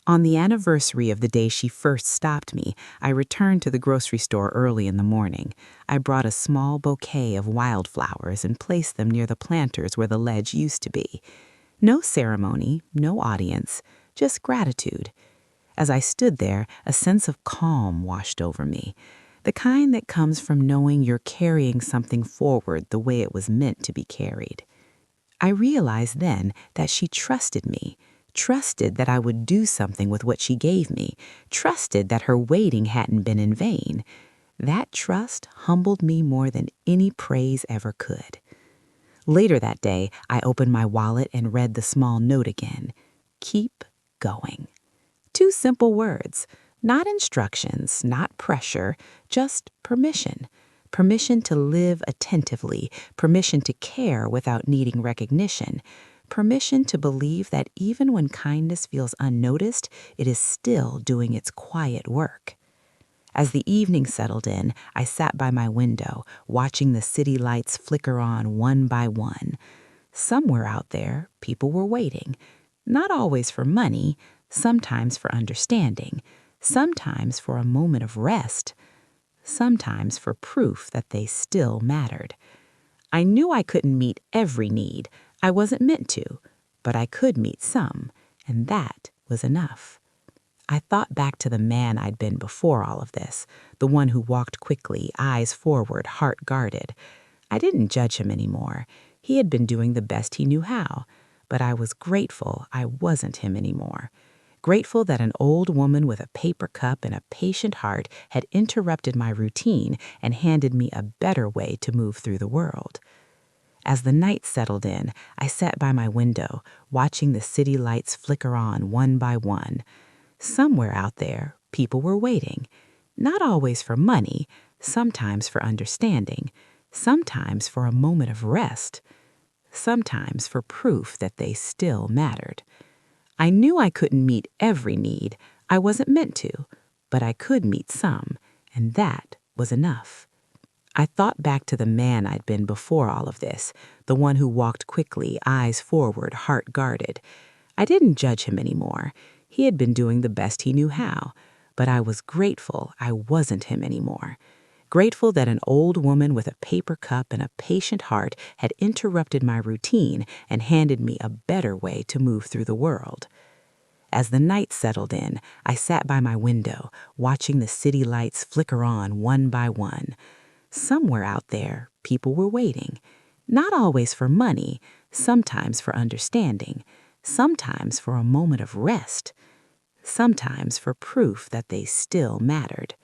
On the anniversary of the day she first stopped me, I returned to the grocery store early in the morning. I brought a small bouquet of wildflowers and placed them near the planters where the ledge used to be. No ceremony, no audience, just gratitude. As I stood there, a sense of calm washed over me, the kind that comes from knowing you're carrying something forward the way it was meant to be carried. I realized then that she trusted me, trusted that I would do something with what she gave me, trusted that her waiting hadn't been in vain. That trust humbled me more than any praise ever could. Later that day, I opened my wallet and read the small note again. Keep going. 2 simple words, not instructions, not pressure, just permission. Permission to live attentively, permission to care without needing recognition, permission to believe that even when kindness feels unnoticed, it is still doing its quiet work. As the evening settled in, I sat by my window, watching the city lights flicker on one by one. Somewhere out there, people were waiting, not always for money, sometimes for understanding, sometimes for a moment of rest, sometimes for proof that they still mattered. I knew I couldn't meet every need. I wasn't meant to, but I could meet some, and that was enough. I thought back to the man I'd been before all of this, the one who walked quickly, eyes forward, heart guarded. I didn't judge him anymore. He had been doing the best he knew how, but I was grateful I wasn't him anymore. Grateful that an old woman with a paper cup and a patient heart had interrupted my routine and handed me a better way to move through the world. As the night settled in, I sat by my window, watching the city lights flicker on one by one. Somewhere out there, people were waiting, not always for money, sometimes for understanding, sometimes for a moment of rest, sometimes for proof that they still mattered. I knew I couldn't meet every need. I wasn't meant to, but I could meet some, and that was enough. I thought back to the man I'd been before all of this, the one who walked quickly, eyes forward, heart guarded. I didn't judge him anymore. He had been doing the best he knew how, but I was grateful I wasn't him anymore. Grateful that an old woman with a paper cup and a patient heart had interrupted my routine and handed me a better way to move through the world. As the night settled in, I sat by my window, watching the city lights flicker on one by one. Somewhere out there, people were waiting. Not always for money, sometimes for understanding, sometimes for a moment of rest, sometimes for proof that they still mattered.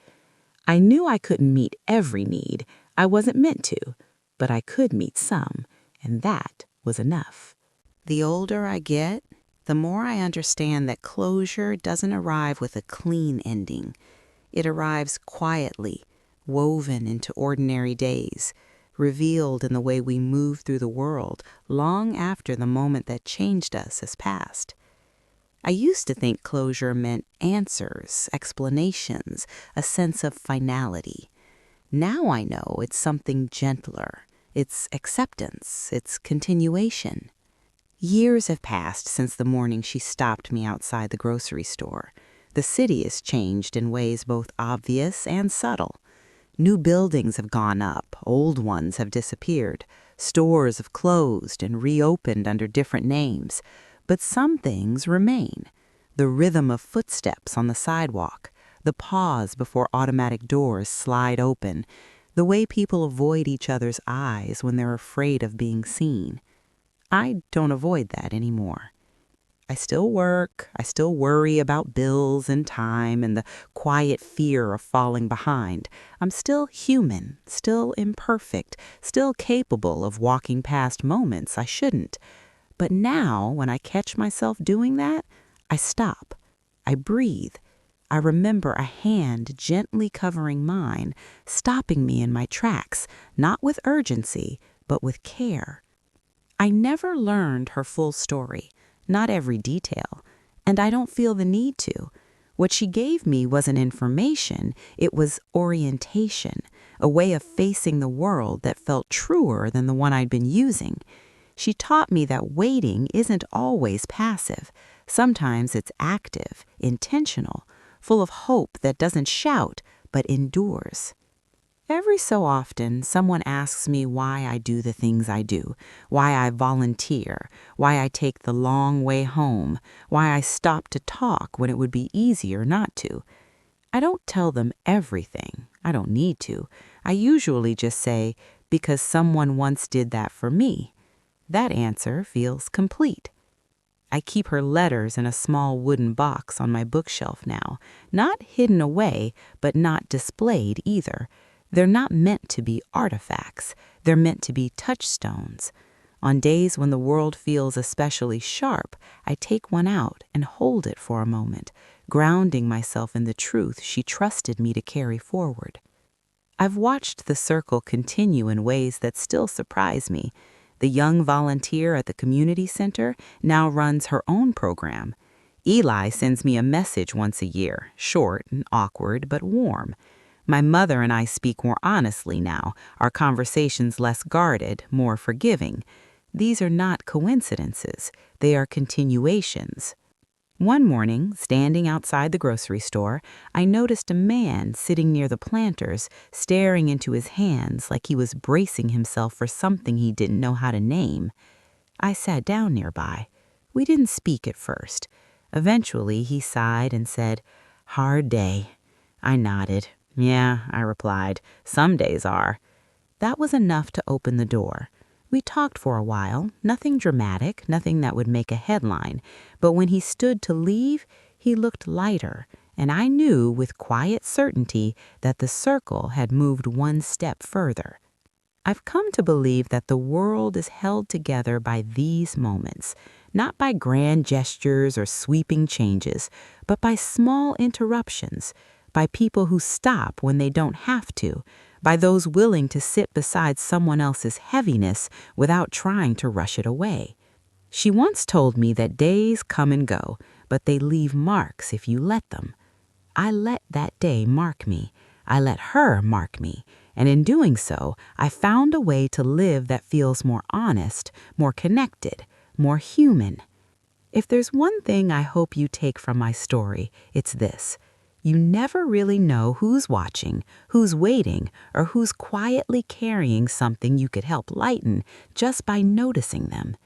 I knew I couldn't meet every need. I wasn't meant to, but I could meet some, and that was enough. The older I get, the more I understand that closure doesn't arrive with a clean ending. It arrives quietly, woven into ordinary days, revealed in the way we move through the world long after the moment that changed us has passed. I used to think closure meant answers, explanations, a sense of finality. Now I know it's something gentler. It's acceptance. It's continuation. Years have passed since the morning she stopped me outside the grocery store. The city has changed in ways both obvious and subtle. New buildings have gone up, old ones have disappeared. Stores have closed and reopened under different names. But some things remain. The rhythm of footsteps on the sidewalk, the pause before automatic doors slide open, the way people avoid each other's eyes when they're afraid of being seen. I don't avoid that anymore. I still work, I still worry about bills and time and the quiet fear of falling behind. I'm still human, still imperfect, still capable of walking past moments I shouldn't. But now, when I catch myself doing that, I stop. I breathe. I remember a hand gently covering mine, stopping me in my tracks, not with urgency, but with care. I never learned her full story, not every detail, and I don't feel the need to. What she gave me wasn't information, it was orientation, a way of facing the world that felt truer than the one I'd been using. She taught me that waiting isn't always passive. Sometimes it's active, intentional, full of hope that doesn't shout, but endures. Every so often, someone asks me why I do the things I do, why I volunteer, why I take the long way home, why I stop to talk when it would be easier not to. I don't tell them everything. I don't need to. I usually just say, because someone once did that for me. That answer feels complete. I keep her letters in a small wooden box on my bookshelf now, not hidden away, but not displayed either. They're not meant to be artifacts. They're meant to be touchstones. On days when the world feels especially sharp, I take one out and hold it for a moment, grounding myself in the truth she trusted me to carry forward. I've watched the circle continue in ways that still surprise me. The young volunteer at the community center now runs her own program. Eli sends me a message once a year, short and awkward, but warm. My mother and I speak more honestly now, our conversations less guarded, more forgiving. These are not coincidences, they are continuations. One morning, standing outside the grocery store, I noticed a man sitting near the planters, staring into his hands like he was bracing himself for something he didn't know how to name. I sat down nearby. We didn't speak at first. Eventually, he sighed and said, "Hard day." I nodded. "Yeah," I replied, "some days are." That was enough to open the door. We talked for a while, nothing dramatic, nothing that would make a headline, but when he stood to leave, he looked lighter, and I knew with quiet certainty that the circle had moved one step further. I've come to believe that the world is held together by these moments, not by grand gestures or sweeping changes, but by small interruptions, by people who stop when they don't have to, by those willing to sit beside someone else's heaviness without trying to rush it away. She once told me that days come and go, but they leave marks if you let them. I let that day mark me. I let her mark me. And in doing so, I found a way to live that feels more honest, more connected, more human. If there's one thing I hope you take from my story, it's this. You never really know who's watching, who's waiting, or who's quietly carrying something you could help lighten just by noticing them.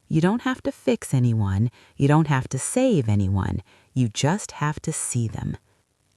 You don't have to fix anyone, you don't have to save anyone, you just have to see them.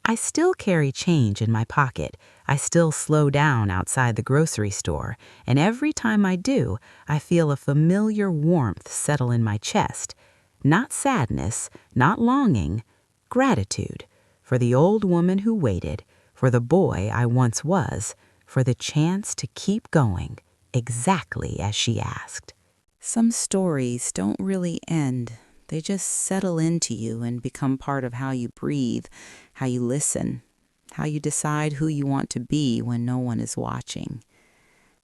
I still carry change in my pocket. I still slow down outside the grocery store, and every time I do, I feel a familiar warmth settle in my chest. Not sadness, not longing, gratitude for the old woman who waited, for the boy I once was, for the chance to keep going, exactly as she asked. Some stories don't really end. They just settle into you and become part of how you breathe, how you listen, how you decide who you want to be when no one is watching.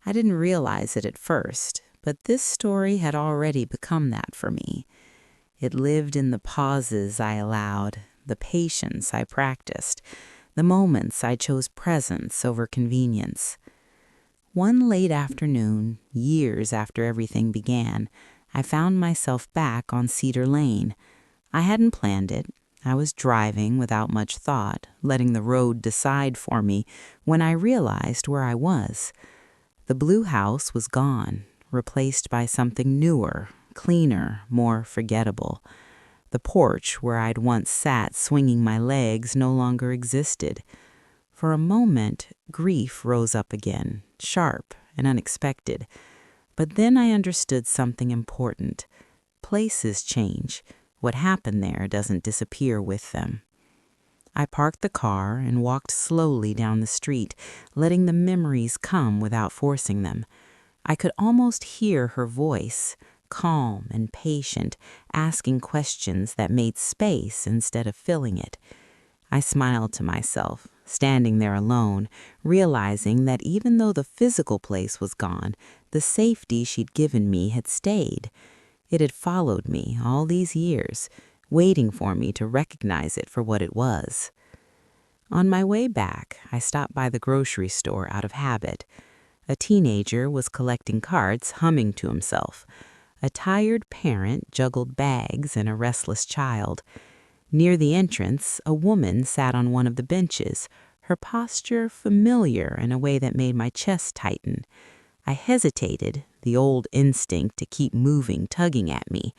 I didn't realize it at first, but this story had already become that for me. It lived in the pauses I allowed, the patience I practiced, the moments I chose presence over convenience. One late afternoon, years after everything began, I found myself back on Cedar Lane. I hadn't planned it. I was driving without much thought, letting the road decide for me, when I realized where I was. The blue house was gone, replaced by something newer, cleaner, more forgettable. The porch where I'd once sat swinging my legs no longer existed. For a moment, grief rose up again, sharp and unexpected. But then I understood something important. Places change. What happened there doesn't disappear with them. I parked the car and walked slowly down the street, letting the memories come without forcing them. I could almost hear her voice, calm and patient, asking questions that made space instead of filling it. I smiled to myself, standing there alone, realizing that even though the physical place was gone, the safety she'd given me had stayed. It had followed me all these years, waiting for me to recognize it for what it was. On my way back, I stopped by the grocery store out of habit. A teenager was collecting carts, humming to himself. A tired parent juggled bags and a restless child. Near the entrance, a woman sat on one of the benches, her posture familiar in a way that made my chest tighten. I hesitated, the old instinct to keep moving tugging at me.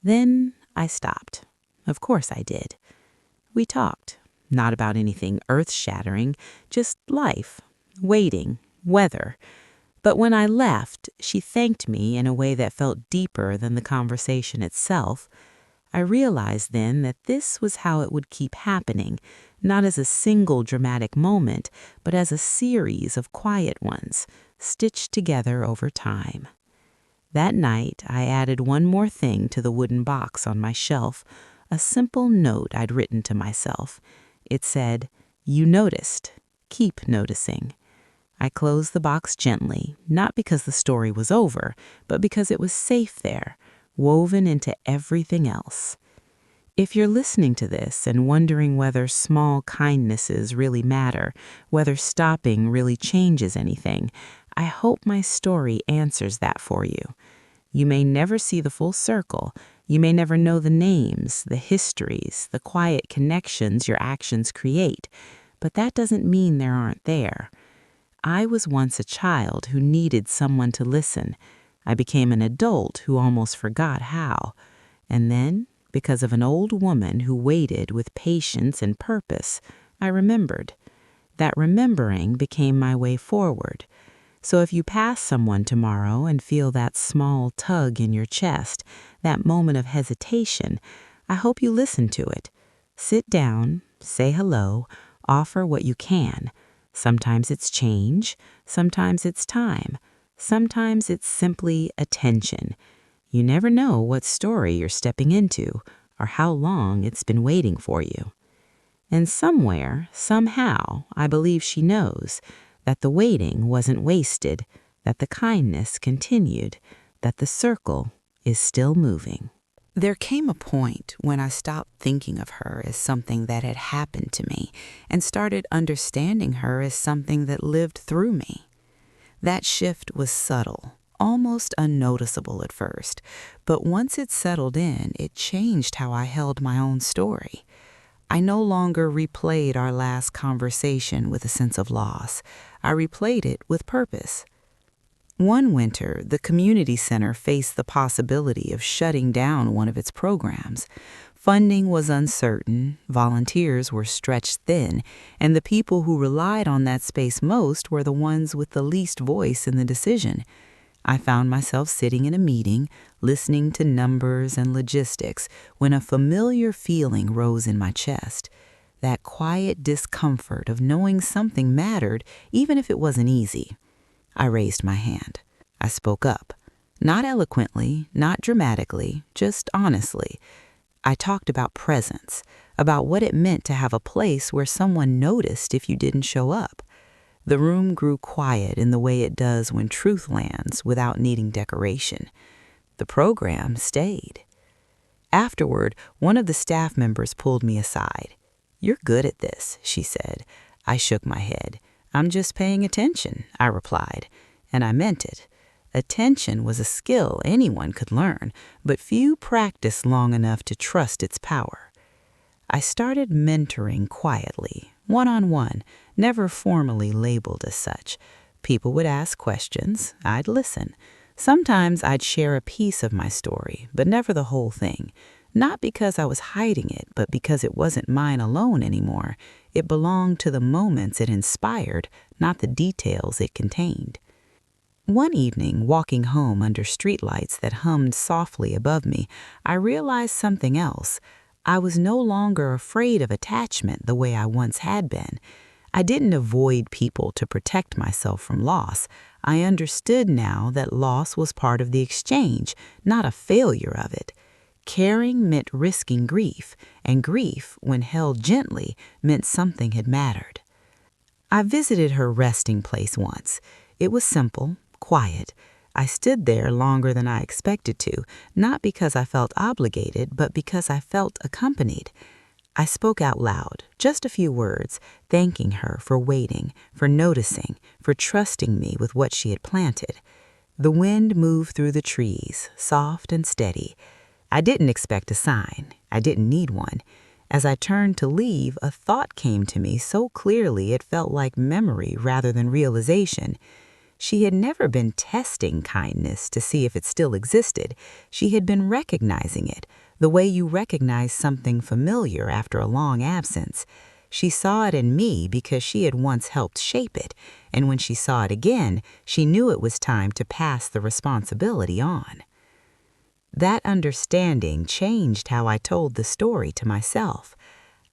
Then I stopped. Of course I did. We talked, not about anything earth-shattering, just life, waiting, weather. But when I left, she thanked me in a way that felt deeper than the conversation itself. I realized then that this was how it would keep happening, not as a single dramatic moment, but as a series of quiet ones, stitched together over time. That night, I added one more thing to the wooden box on my shelf, a simple note I'd written to myself. It said, "You noticed. Keep noticing." I closed the box gently, not because the story was over, but because it was safe there, woven into everything else. If you're listening to this and wondering whether small kindnesses really matter, whether stopping really changes anything, I hope my story answers that for you. You may never see the full circle. You may never know the names, the histories, the quiet connections your actions create, but that doesn't mean they aren't there. I was once a child who needed someone to listen. I became an adult who almost forgot how. And then, because of an old woman who waited with patience and purpose, I remembered. That remembering became my way forward. So if you pass someone tomorrow and feel that small tug in your chest, that moment of hesitation, I hope you listen to it. Sit down, say hello, offer what you can. Sometimes it's change, sometimes it's time, sometimes it's simply attention. You never know what story you're stepping into or how long it's been waiting for you. And somewhere, somehow, I believe she knows that the waiting wasn't wasted, that the kindness continued, that the circle is still moving. There came a point when I stopped thinking of her as something that had happened to me and started understanding her as something that lived through me. That shift was subtle, almost unnoticeable at first, but once it settled in, it changed how I held my own story. I no longer replayed our last conversation with a sense of loss. I replayed it with purpose. One winter, the community center faced the possibility of shutting down one of its programs. Funding was uncertain, volunteers were stretched thin, and the people who relied on that space most were the ones with the least voice in the decision. I found myself sitting in a meeting, listening to numbers and logistics, when a familiar feeling rose in my chest. That quiet discomfort of knowing something mattered, even if it wasn't easy. I raised my hand. I spoke up. Not eloquently, not dramatically, just honestly. I talked about presence, about what it meant to have a place where someone noticed if you didn't show up. The room grew quiet in the way it does when truth lands without needing decoration. The program stayed. Afterward, one of the staff members pulled me aside. "You're good at this," she said. I shook my head. "I'm just paying attention," I replied, and I meant it. Attention was a skill anyone could learn, but few practiced long enough to trust its power. I started mentoring quietly, one-on-one, never formally labeled as such. People would ask questions, I'd listen. Sometimes I'd share a piece of my story, but never the whole thing. Not because I was hiding it, but because it wasn't mine alone anymore. It belonged to the moments it inspired, not the details it contained. One evening, walking home under streetlights that hummed softly above me, I realized something else. I was no longer afraid of attachment the way I once had been. I didn't avoid people to protect myself from loss. I understood now that loss was part of the exchange, not a failure of it. Caring meant risking grief, and grief, when held gently, meant something had mattered. I visited her resting place once. It was simple, quiet. I stood there longer than I expected to, not because I felt obligated, but because I felt accompanied. I spoke out loud, just a few words, thanking her for waiting, for noticing, for trusting me with what she had planted. The wind moved through the trees, soft and steady. I didn't expect a sign. I didn't need one. As I turned to leave, a thought came to me so clearly it felt like memory rather than realization. She had never been testing kindness to see if it still existed. She had been recognizing it, the way you recognize something familiar after a long absence. She saw it in me because she had once helped shape it, and when she saw it again, she knew it was time to pass the responsibility on. That understanding changed how I told the story to myself.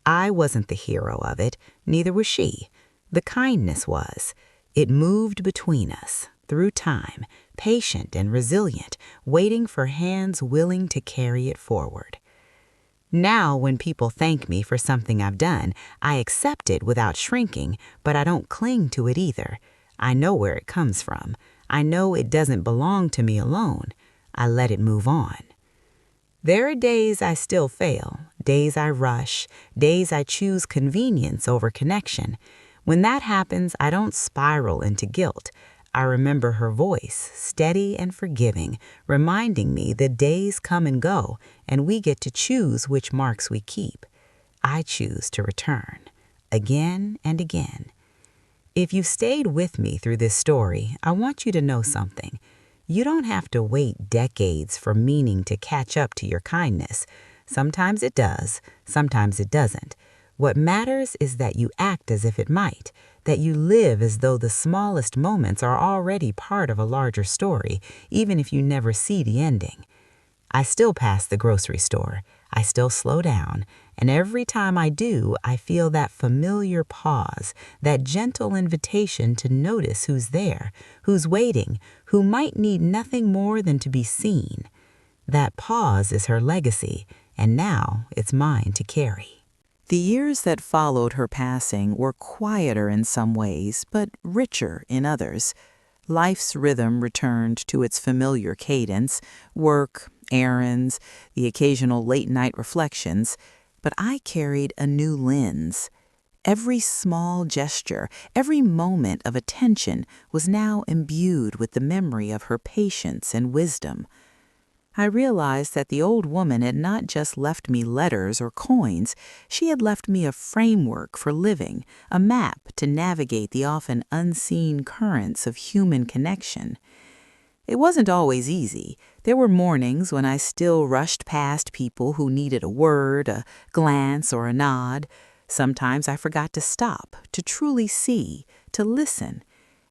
I wasn't the hero of it, neither was she. The kindness was. It moved between us, through time, patient and resilient, waiting for hands willing to carry it forward. Now, when people thank me for something I've done, I accept it without shrinking, but I don't cling to it either. I know where it comes from. I know it doesn't belong to me alone. I let it move on. There are days I still fail, days I rush, days I choose convenience over connection. When that happens, I don't spiral into guilt. I remember her voice, steady and forgiving, reminding me that days come and go, and we get to choose which marks we keep. I choose to return, again and again. If you've stayed with me through this story, I want you to know something. You don't have to wait decades for meaning to catch up to your kindness. Sometimes it does, sometimes it doesn't. What matters is that you act as if it might, that you live as though the smallest moments are already part of a larger story, even if you never see the ending. I still pass the grocery store. I still slow down, and every time I do, I feel that familiar pause, that gentle invitation to notice who's there, who's waiting, who might need nothing more than to be seen. That pause is her legacy, and now it's mine to carry. The years that followed her passing were quieter in some ways, but richer in others. Life's rhythm returned to its familiar cadence, work, errands, the occasional late-night reflections, but I carried a new lens. Every small gesture, every moment of attention was now imbued with the memory of her patience and wisdom. I realized that the old woman had not just left me letters or coins, she had left me a framework for living, a map to navigate the often unseen currents of human connection. It wasn't always easy. There were mornings when I still rushed past people who needed a word, a glance, or a nod. Sometimes I forgot to stop, to truly see, to listen.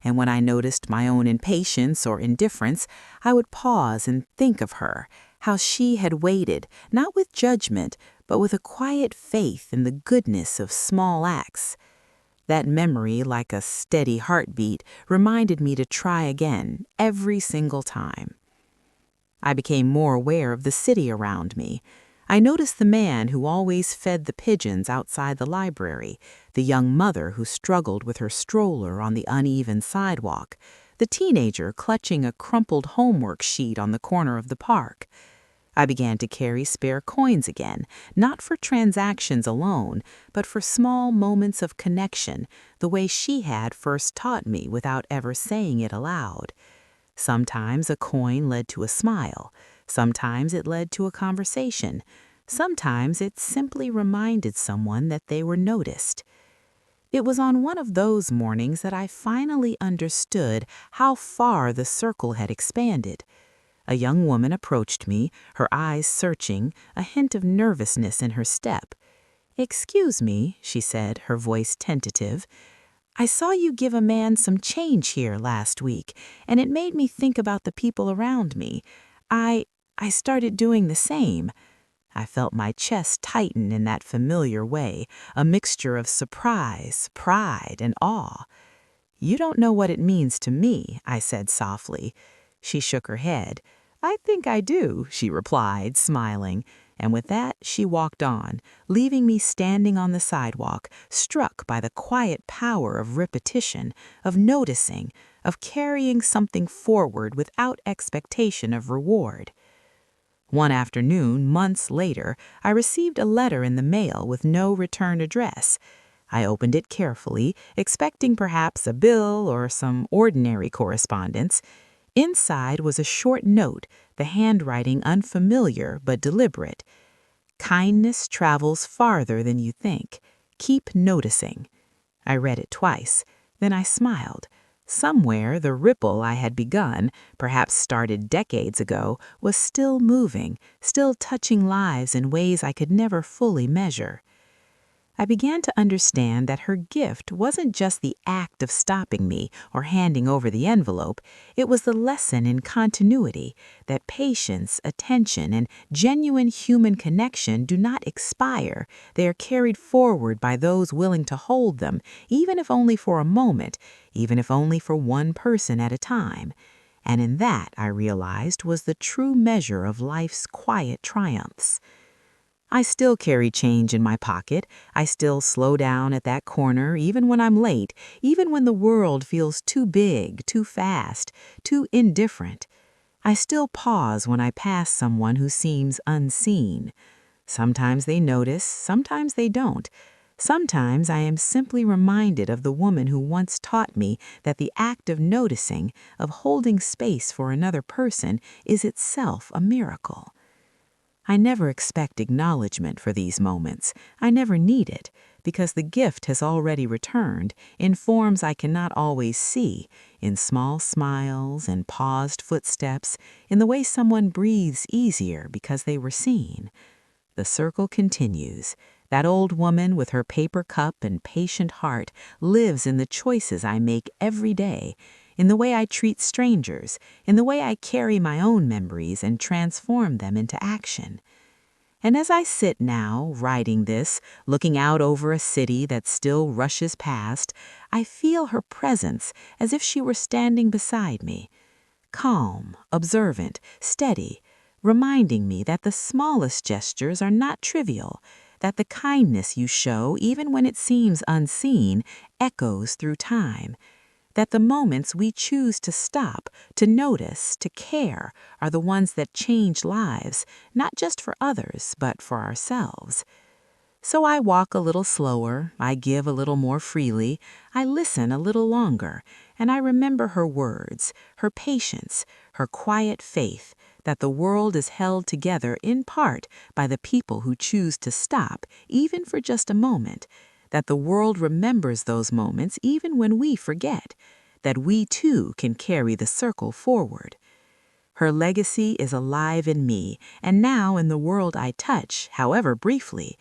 And when I noticed my own impatience or indifference, I would pause and think of her, how she had waited, not with judgment, but with a quiet faith in the goodness of small acts. That memory, like a steady heartbeat, reminded me to try again every single time. I became more aware of the city around me. I noticed the man who always fed the pigeons outside the library, the young mother who struggled with her stroller on the uneven sidewalk, the teenager clutching a crumpled homework sheet on the corner of the park. I began to carry spare coins again, not for transactions alone, but for small moments of connection, the way she had first taught me without ever saying it aloud. Sometimes a coin led to a smile. Sometimes it led to a conversation. Sometimes it simply reminded someone that they were noticed. It was on one of those mornings that I finally understood how far the circle had expanded. A young woman approached me, her eyes searching, a hint of nervousness in her step. "Excuse me," she said, her voice tentative. "I saw you give a man some change here last week, and it made me think about the people around me. I started doing the same." I felt my chest tighten in that familiar way, a mixture of surprise, pride, and awe. "You don't know what it means to me," I said softly. She shook her head. "I think I do," she replied, smiling. And with that, she walked on, leaving me standing on the sidewalk, struck by the quiet power of repetition, of noticing, of carrying something forward without expectation of reward. One afternoon, months later, I received a letter in the mail with no return address. I opened it carefully, expecting perhaps a bill or some ordinary correspondence. Inside was a short note, the handwriting unfamiliar but deliberate. "Kindness travels farther than you think. Keep noticing." I read it twice. Then I smiled. Somewhere the ripple I had begun, perhaps started decades ago, was still moving, still touching lives in ways I could never fully measure. I began to understand that her gift wasn't just the act of stopping me or handing over the envelope. It was the lesson in continuity, that patience, attention, and genuine human connection do not expire. They are carried forward by those willing to hold them, even if only for a moment, even if only for one person at a time. And in that, I realized, was the true measure of life's quiet triumphs. I still carry change in my pocket. I still slow down at that corner even when I'm late, even when the world feels too big, too fast, too indifferent. I still pause when I pass someone who seems unseen. Sometimes they notice, sometimes they don't. Sometimes I am simply reminded of the woman who once taught me that the act of noticing, of holding space for another person, is itself a miracle. I never expect acknowledgement for these moments. I never need it, because the gift has already returned in forms I cannot always see, in small smiles and paused footsteps, in the way someone breathes easier because they were seen. The circle continues. That old woman with her paper cup and patient heart lives in the choices I make every day, in the way I treat strangers, in the way I carry my own memories and transform them into action. And as I sit now, writing this, looking out over a city that still rushes past, I feel her presence as if she were standing beside me, calm, observant, steady, reminding me that the smallest gestures are not trivial, that the kindness you show, even when it seems unseen, echoes through time, that the moments we choose to stop, to notice, to care, are the ones that change lives, not just for others, but for ourselves. So I walk a little slower, I give a little more freely, I listen a little longer, and I remember her words, her patience, her quiet faith, that the world is held together in part by the people who choose to stop, even for just a moment, that the world remembers those moments even when we forget, that we too can carry the circle forward. Her legacy is alive in me, and now in the world I touch, however briefly.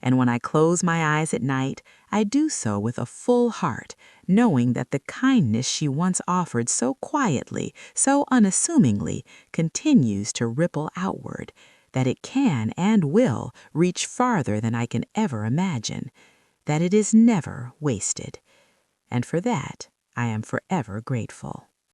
And when I close my eyes at night, I do so with a full heart, knowing that the kindness she once offered so quietly, so unassumingly, continues to ripple outward, that it can and will reach farther than I can ever imagine, that it is never wasted. And for that, I am forever grateful.